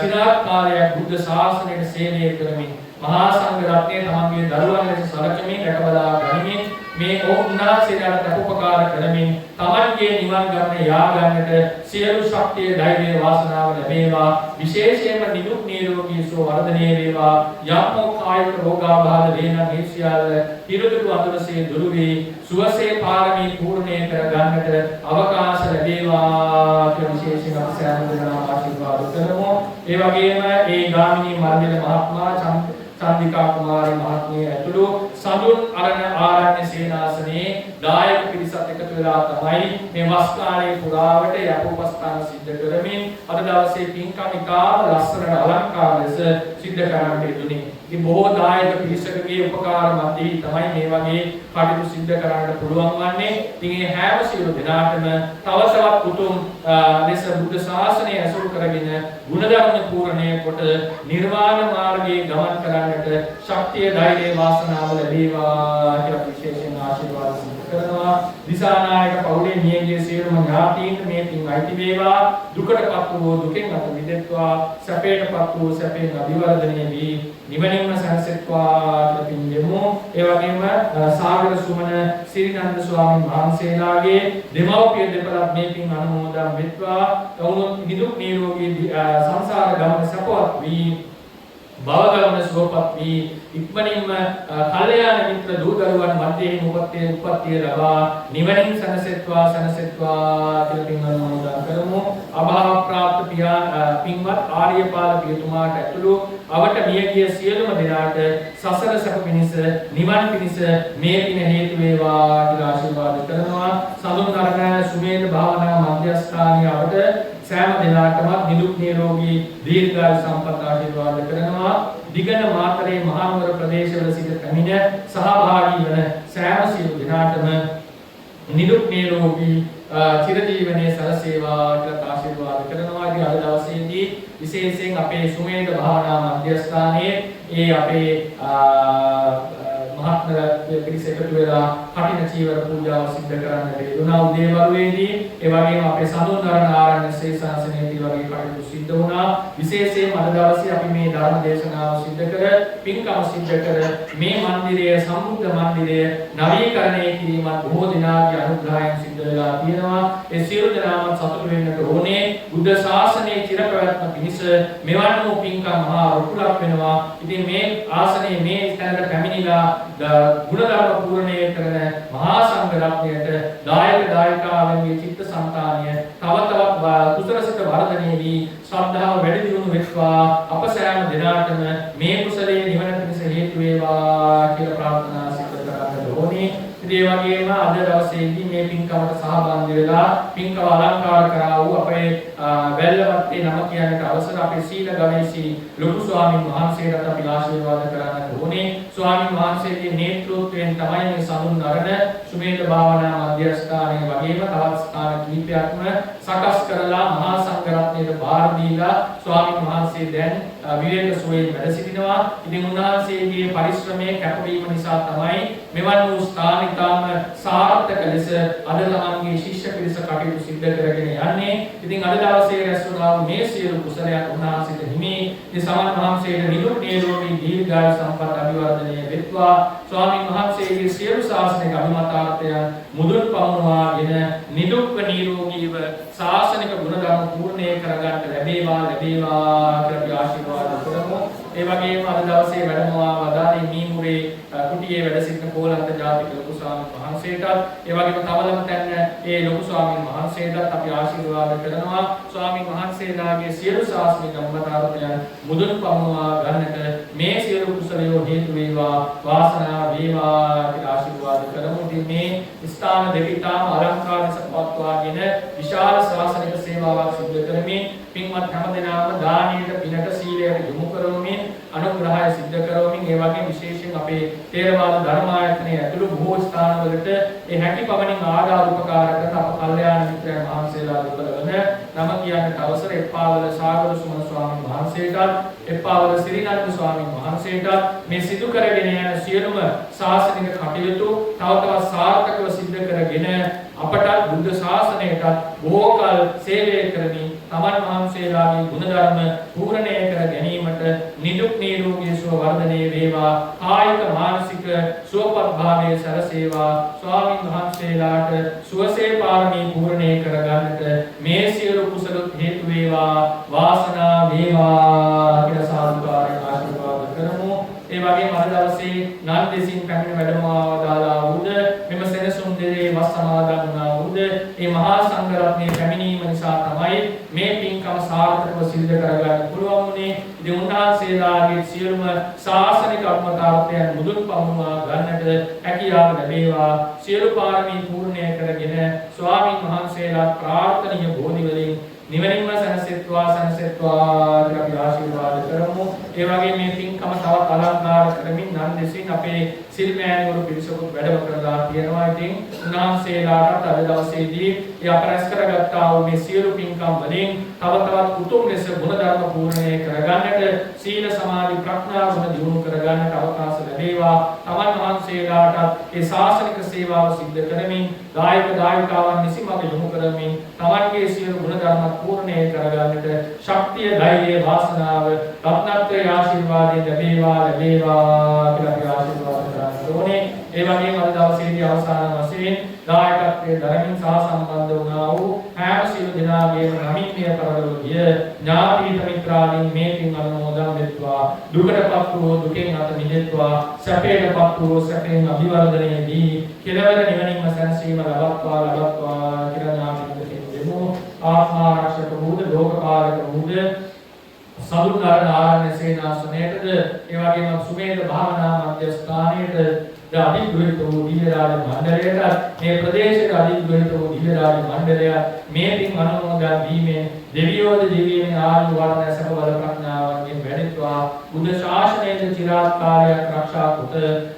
චිරාත් කාලයක් බුද්ධ ශාසනයට සේවය කරමින් මහා සංඝ රත්නයේ තමන්ගේ දරුවන් ලෙස සලකමින් රැකබලා ගනිමින් මේ උන්වහන්සේලාට උපකාර කරමින් තමන්ගේ නිවන් ගමන යා ගන්නට සියලු ශක්තිය ධෛර්යය වාසනාව ලැබේවා. විශේෂයෙන්ම නිදුක් නිරෝගී සුව වර්ධනය වේවා. යම් කායික රෝගාබාධ වේන මේ සියල්ල හිරුදුරු අඳුරසේ දුරු වී සුවසේ පාරමී පූර්ණේ කර ගන්නට අවකාශ ලැබේවා කියලා විශේෂයෙන් අපි සෑම දෙනාම ආශිර්වාද කරමු. ඒ වගේම ඒ ගාමිණී මල්විල මහත්මයා චන්දිකා කුමාරී මහත්මිය ඇතුළු සඳුන් ආරණ්‍ය සේනාසනයේ දායක පිරිසත් එකතු වෙලා තමයි මේ වස් කාලයේ පුරාවට යපෝපස්ථාන සිද්ධ කරමින් අද දවසේ පින්කම් ඉතාම ලස්සනට අලංකාර ලෙස සිද්ධ කරන්නට යෙදුනේ. ඉතින් බොහෝ දායක පිරිසකගේ උපකාර මැදින් තමයි මේ වගේ කටයුතු සිද්ධ කරන්නට පුළුවන් වන්නේ. ඉතින් මේ හැම සියලු දෙනාටම තවසවත් උතුම් ලෙස බුද්ධ ශාසනය ඇසුරු කරගෙන ගුණධර්ම පූර්ණය කොට නිර්වාණ මාර්ගයේ ගමන් කරන්නට ශක්තිය ධෛර්යය වාසනාව ලැබේවා කියලා විශේෂයෙන් ආශිර්වාද කරනවා. දිසානායක පවුලේ මියගිය සියලුම ඥාතීන්ට මේ පින් අයිති වේවා. දුකටපත් වූ දුකෙන් අත මිදෙත්වා. සැපයටපත් වූ සැපෙන් අභිවර්ධනය වී නිවනින්ම සැනසෙත්වා කියලා පින් දෙමු. ඒ වගේම සාගර සුමන සිරිනන්ද ස්වාමීන් වහන්සේලාගේ දෙමව්පිය දෙපළක් මේ පින් අනුමෝදන් වෙත්වා. වුණොත් නිදුක් නිරෝගී සංසාර ගමන සපවත් වී භව ගමන සුවපත් වී ඉක්මනින්ම කල්යාණ මිත්‍ර දූ දරුවන් මැදේ උපත්තිය ලබා නිවනින් සැනසෙත්වා කියලා පින් අනුමෝදන් කරමු. අභාව ප්‍රාප්ත පින්වත් ආර්යපාල පියතුමාට ඇතුළු අවට මියගිය සියලුම දෙනාට සසර සැප පිණිස නිවන් පිණිස මේ පින හේතු වේවා කියලා ආශිර්වාද කරනවා. සඳුන් කරන සුමේධ භාවනා මධ්‍යස්ථානයේ අවට සෑම දිනකටම නිදුක් නිරෝගී දීර්ඝායු සම්පත් ආශිර්වාද කරනවා. දිගන මාතරේ මහනුවර ප්‍රදේශවල සිට පැමිණ සහභාගී වන සෑම සියලු දිනකටම නිදුක් නිරෝගී චිරජීවනයේ සරසේවා කියලා ආශිර්වාද කරනවා. ඉතින් අද දවසේදී විශේෂයෙන් අපේ සුමේධ භාවනා මධ්‍යස්ථානයේ ඒ අපේ මහත්මයා පිරිස එකතු වෙලා කටින චීවර පූජාව සිද්ධ කරන්නට යෙදුණා උදේවරුවේදී. ඒ වගේම අපේ සඳුන්වරණ ආරණ්‍ය සේනාසනයේදී වගේ කටයුතු සිද්ධ වුණා. විශේෂයෙන් අද දවසේ අපි මේ ධර්ම දේශනාව සිද්ධ කර පින්කම් සිද්ධ කර මේ මන්දිරය සම්බුද්ධ මන්දිරය නවීකරණය කිරීමත් බොහෝ දිනාගේ අනුග්‍රහයෙන් සිද්ධ වෙලා තියෙනවා. ඒ සියලු දෙනාම සතුටු වෙන්නට ඕනේ. බුද්ධ ශාසනයේ චිරපැවැත්ම පිණිස මෙවන් වූ පින්කම් මහා රුකුලක් වෙනවා. ඉතින් මේ ආසනයේ මේ ස්ථානට පැමිණිලා ගුණධර්ම පූර්ණය කරන මහා සංඝ රත්නයට දායක දායකාවන්ගේ චිත්ත සංතානය තව තවත් කුසලසිත වර්ධනය වී ශ්‍රද්ධාව වැඩි දියුණු වෙත්වා. අප සෑම දිනකටම මේ කුසලයේ නිවන පිණිස හේතු වේවා කියලා ප්‍රාර්ථනා සිදු කරගන්න ඕනේ. ඒ වගේම අද දවසේදී මේ පින්කමට සහභාගී වෙලා පින්කම අලංකාර කරා වූ අපේ වැල්ලවත්තේ නම කියන්නට අවසර අපේ සීල ගවේෂී ලොකු ස්වාමීන් වහන්සේට අපි ආශිර්වාද කරන්න ඕනේ. ස්වාමීන් වහන්සේගේ නේතෘත්වයෙන් තමයි මේ සමුන් අරණ සුමේධ භාවනා මධ්‍යස්ථානයේ වගේම තවත් ස්ථාන කිහිපයක්ම සකස් කරලා මහා සංඝ රත්නයට බාර දීලා ස්වාමීන් වහන්සේ දැන් විවේක සුවයෙන් වැඩ සිටිනවා. ඉතින් උන්වහන්සේගේ පරිශ්‍රමයේ කැපවීම නිසා තමයි මෙවන් වූ ස්ථානිකා ඉතාම සාර්ථක ලෙස අද තමන්ගේ ශිෂ්‍ය පිරිස කටයුතු සිද්ධ කරගෙන යන්නේ. ඉතින් අද දවසේ රැස් වුණා මේ සියලු කුසලයන් උන්වහන්සේට හිමි. මේ සමන් වහන්සේට නිදුක් නිරෝගී දීර්ඝායු සම්පත් අභිවර්ධනය වෙත්වා. ස්වාමීන් වහන්සේගේ සියලු ශාසනික අභිමතාර්ථයන් මුදුන් පමුණවාගෙන නිදුක්ව නිරෝගීව ශාසනික ගුණධර්ම පූර්ණේ කරගන්න ලැබේවා කියලා ආශිර්වාද කරමු. ඒ වගේම අද දවසේ වැඩමවා වදාළේ මීමුරේ කුටියේ වැඩ සිටින පොළොන්නර ජාතික ලොකු ස්වාමීන් වහන්සේටත් ඒ වගේම තවලම තැන්න ඒ ලොකු ස්වාමීන් වහන්සේටත් අපි ආශිර්වාද කරනවා. ස්වාමීන් වහන්සේලාගේ සියලු ශාසනික අභිමතාර්ථයන් මුදුන් පමුණවා ගන්නට මේ සියලු කුසලයෝ හේතු වේවා වාසනාව වේවා කියලා ආශිර්වාද කරමු. ඉතින් මේ ස්ථාන දෙවිතාම අලංකාරස පවත්වාගෙන විශාල ශාසනික සේවාවක් සිදු කරමින් පින්වත් හැමදෙනාම දානීයට පිනට සීලයට යොමු කරමින් අනුග්‍රහය සිද්ධ කරමින් ඒ වගේ විශේෂයෙන් අපේ තේරවාද ධර්මායතනයේ ඇතුළු බොහෝ ස්ථානවලට ඒ හැකි පමණින් ආදාර උපකාර කරන අප කල්යාණ මිත්‍රයන් වහන්සේලා දුකලවන නම කියන්නට අවසර එප්පාවල සාගර සුමන ස්වාමීන් වහන්සේටත් එප්පාවල සිරිනන්ද ස්වාමීන් වහන්සේටත් මේ සිදු කරගෙන යන සියලුම ශාසනික කටයුතු තව තවත් සාර්ථකව සිද්ධ කරගෙන අපට බුද්ධ ශාසනයට බොහෝ කල සේවය කරමින් තමන් වහන්සේලාගේ ගුණධර්ම පූර්ණණය කර ගැනීමට නිදුක් නිරෝගී සුව වර්ධනය වේවා. කායික මානසික සුවපත් භාවයේ සැලසේවා. ස්වාමීන් වහන්සේලාට සුවසේ පාරමී පූර්ණණය කර ගන්නට මේ සියලු කුසල හේතු වේවා වාසනාව වේවා කියලා සාදුකාරයෙන් ආශිර්වාද කරමු. ඒ වගේම අද දවසේ නන් දෙසින් පැමිණ වැඩමවා වදාළා වූද මෙම සෙනසුන් දෙරේ වස් සමාදන් වුණා වූද මේ මහා සංඝරත්නයේ පැමිණීම නිසා තමයි මේ පින්කම සාර්ථකව සිද්ධ කරගන්න පුළුවන් වුණේ. ඉතින් උන්වහන්සේලාගේ සියලුම ශාසනික අත්මතාර්ථයන් මුදුන් පමුණවා ගන්නට හැකියාව ලැබේවා. සියලු පාරමී පූර්ණය කරගෙන ස්වාමීන් වහන්සේලා ප්‍රාර්ථනීය බෝධි වලින් නිවනින්ම සනසෙත්වා කියලා අපි ආශිර්වාද කරමු. ඒ වගේ මේ පින්කම තවත් අලංකාර කරමින් නම් දෙසින් අපේ සිල්මෑණිවරු පිරිසකුත් වැඩම කරලා තියෙනවා. ඉතින් උන්වහන්සේලාට අද දවසේදී ඒ අපරස් කරගත්තා වූ මේ සියලු පින්කම් වලින් තව තවත් උතුම් ලෙස ගුණධර්ම පූර්ණණය කරගන්නට සීල සමාධි ප්‍රඥා ගුණ දියුණු කරගන්නට අවකාශ ලැබේවා. තමන් වහන්සේලාට ඒ ශාසනික සේවාව සිද්ධ කරමින් දායක දායකාවන් නිසිමඟ යොමු කරමින් තමන්ගේ සියලු ගුණධර්ම පූර්ණණය කරගන්නට ශක්තිය ධෛර්යය වාසනාව රත්නත්‍රයේ ආශිර්වාදයෙන් ලැබේවා කියලා අපි ආශිර්වාද කරනවා. ඒ වගේම අද දවසේදී අවසාන වශයෙන් දායකත්වයේ ධර්මින් සහ සම්බන්ධ වුණා වූ හැම සියලු දෙනාගේම නමින්ය පරලෝකීය ඥාති මිත්‍රාදීන් මේ පින් අනුමෝදන් වෙත්වා. දුකටපත් වූ දුකෙන් අත මිදෙත්වා. සැපයටපත් වූ සැපෙන් අභිවර්ධනයේදී කෙලවර නිවනින්ම සැනසීම ලබත්වා කියලා ඥාති දෙමු. ආත්මාරක්ෂක වූද ලෝකපාලක වූද සදුන් ආරණ්‍ය සේනාසනයේද ඒ වගේම සුමේද භාවනා මධ්‍යස්ථානයේද අධිග්‍රහිත වූ දිව්‍ය රාජ මණ්ඩලයට මේ ප්‍රදේශයේ අධිග්‍රහිත වූ දිව්‍ය රාජ මණ්ඩලය මේ පින් අනුමෝදන් වීමෙන් දෙවියෝද දිව්‍යමය ආයු වර්ණ සැප බල ප්‍රඥාවන්ගෙන් වැඩිත්වා. බුද්ධ ශාසනයේ චිරාත් කාලයක් ආරක්ෂා කොට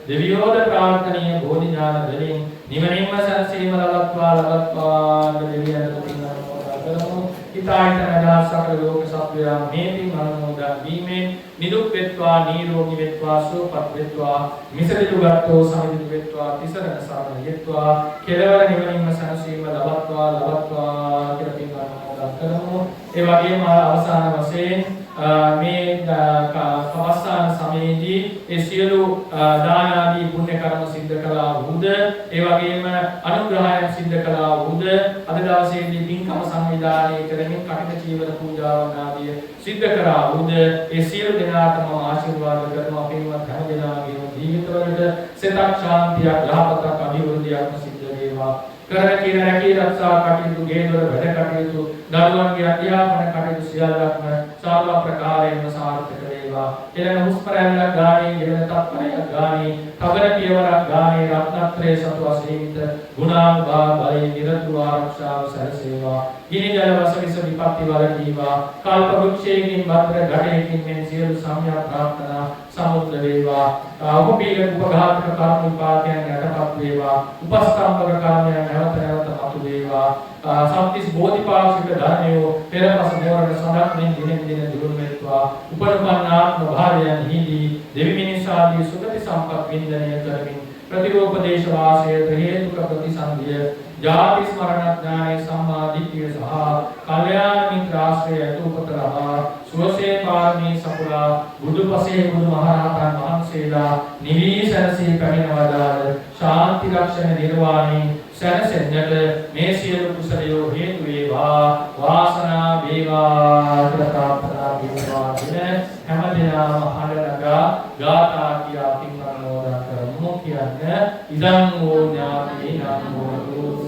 දෙවියෝද ප්‍රාර්ථනීය බෝධි ඥාන වලින් නිවනින්ම සැනසීම ලබත්වා දෙවියන්ට පින් අනුමෝදන් කරමු. හිතායතන සකල ලෝක සත්වයා මේ පින් අනුමෝදන් වීමෙන් නිදුක් වෙත්වා නිරෝගී වෙත්වා සුවපත් වෙත්වා මිසදිටු ගත්තෝ සමිදිටු වෙත්වා තිසරණ සරණ යෙත්වා කෙලවර නිවනින්ම සැනසීම ලබත්වා කියලා පින් අනුමෝදන් කරමු. ඒ වගේම අවසාන වශයෙන් මේ අවසාන සමයේදී ඒ සියලු දාන ආදී පුණ්‍ය කර්ම සිද්ධ කළා වූද ඒ වගේම අනුග්‍රහයන් සිද්ධ කළා වූද අද දවසේදී පින්කම සංවිධානය කරමින් කටින චීවර පූජාවන් ආදී සිද්ධ කරා වූද ඒ සියලු දෙනාටම ආශිර්වාද කරනවා. පින්වත් හැම දෙනාගේම ජීවිතවලට සිතක් ශාන්තියක් යහපතක් අභිවෘද්ධියක් සිද්ධ වේවා. කරන කියන රැකී රක්ෂා කටයුතු ගේදොර වැඩ කටයුතු දරුවන්ගේ අධ්‍යාපන කටයුතු සියල්ලක්ම සාර්ව ප්‍රකාරයෙන්ම සාර්ථක වේවා. එළන හුස්ම රැල්ලක් ගානේ ගෙවන තත්පරයක් ගානේ කවර පියවරක් ගානේ රත්නත්‍රයේ සතු අසීමිත ගුණාභා බලයෙන් නිරතුරු ආරක්ෂාව සැලසේවා. ගිනි ජල වසවිස විපත්ති වලකීවා. කල්ප වෘක්ෂයකින් භද්‍ර ගඩයකින් මෙන් සියලු සම්‍යක් ප්‍රාර්ථනා සමුද්ද වේවා. උපපීල උපඝාතක කර්ම විපාකයන් යටපත් වේවා. උපස්තම්භක කර්මයන් නැවත මතු වේවා. සත්‍තිස් බෝධිපාක්ෂික ධර්මයෝ පෙරපස මෝරණ සඳක්මින් දිනෙන් දින දියුණු වෙත්වා. උපරිමනාත්ම භාවයන් හිදී දෙවි මිනිස් ආදී සුගති සම්පත් වින්දනය කරමින් प्रतिरूपदेश वासयत हेतुक प्रतिसंधिय जाति स्मरण ज्ञाने सम्मादित्य सह कल्याण मित्राश्रय उपत लभा सुवसे पारमी सपुरा बुදුපසේ බුදු මහරහතන් වහන්සේලා නිවිසනසී පැමිණ වදාළ ශාන්ති ලක්ෂණ නිර්වාණී සැනසෙන්නට මේ සියලු කුසලයෝ හේතු වේවා වාසනා වේවා ප්‍රාර්ථනා වේවා දින හැමදෙනාම හඬනගා ගාථා කියා පින් අනුමෝදන් කරමු කියන්නේ ඉදං වූ ඥාතිනං හෝතු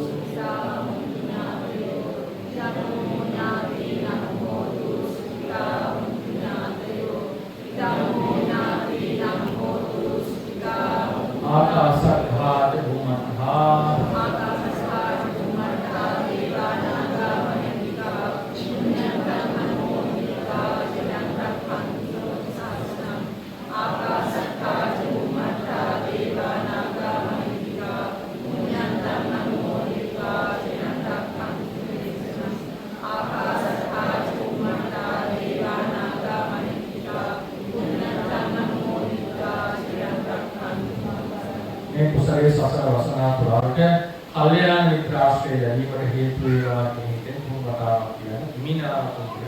आकाशद्धा भूमद्धा කුසලයේ සසර වසනා පුරාට කල්යාණ මිත්‍රාශ්‍රය ලැබීමට හේතු වේවා කියන එකෙන් තුන්වතාවක් කියන හිමිනාමක කියන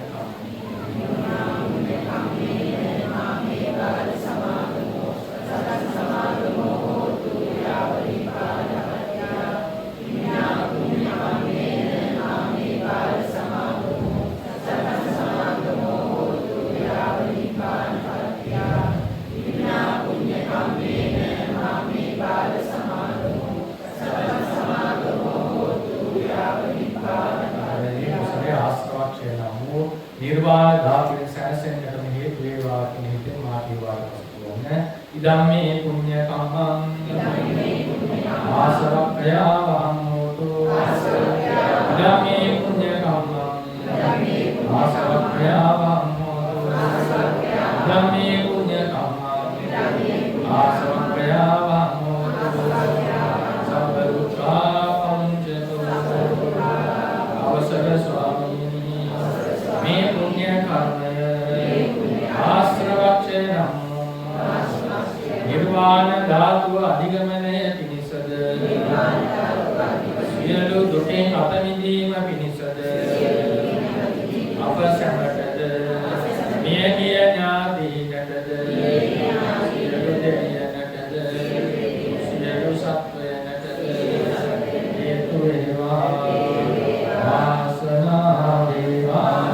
निर्वाण धातु सैनसेन में हेतु वේවා කියන හිතේ මාගේ වාදවස්තුවන ඉදම්මේ පුඤ්ඤ කම්මං ආසවක්ඛයා වහං හෝතු ඉදම්මේ පුඤ්ඤ කම්මං ආසවක්ඛයා වහං හෝතු ඉදම්මේ පුඤ්ඤ කම්මං ආසවක්ඛයා වහං හෝතු සම්බුද්ධා පංචතෝ අවසර ස්වාමීනි මේ පුණ්‍ය කර්මය ආශ්‍රවක්ෂයනම් නිර්වාණ ධාතුව අධිගමනය පිණිසද සියලු දුකෙන් අත මිදීම පිණිසද අප සැමටද මිය ගිය ඥාතීන්ටද සියලු දෙවියන්ටද සියලු සත්වයන්ටද හේතු වේවා වාසනා වේවා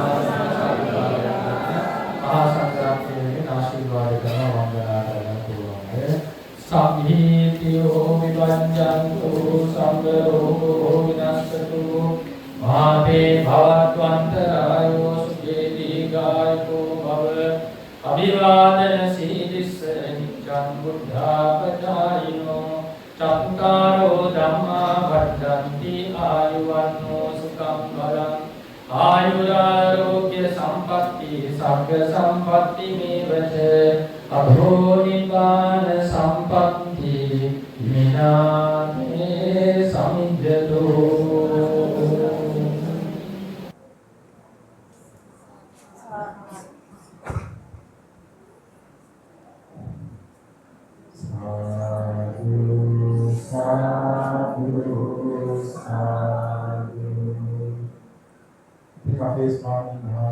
आशीर्वाद करना वंदना करना पूर्वं सभीतियो विभंजन्तु संगरोगो विनश्यतु माते भवत्वन्तरायो सुखे दीर्घायुको भव अभिवादन सीदिस्स नित्यं बुद्धापचारिणो चत्कारो धम्मा वर्धन्ति आयुवन्नो सुखं बलम् आयुरारोग्य संपत्ति सर्ग संपत्ति मेवच अभो निपान संपत्ति विनामे समिद्यतो Terima kasih.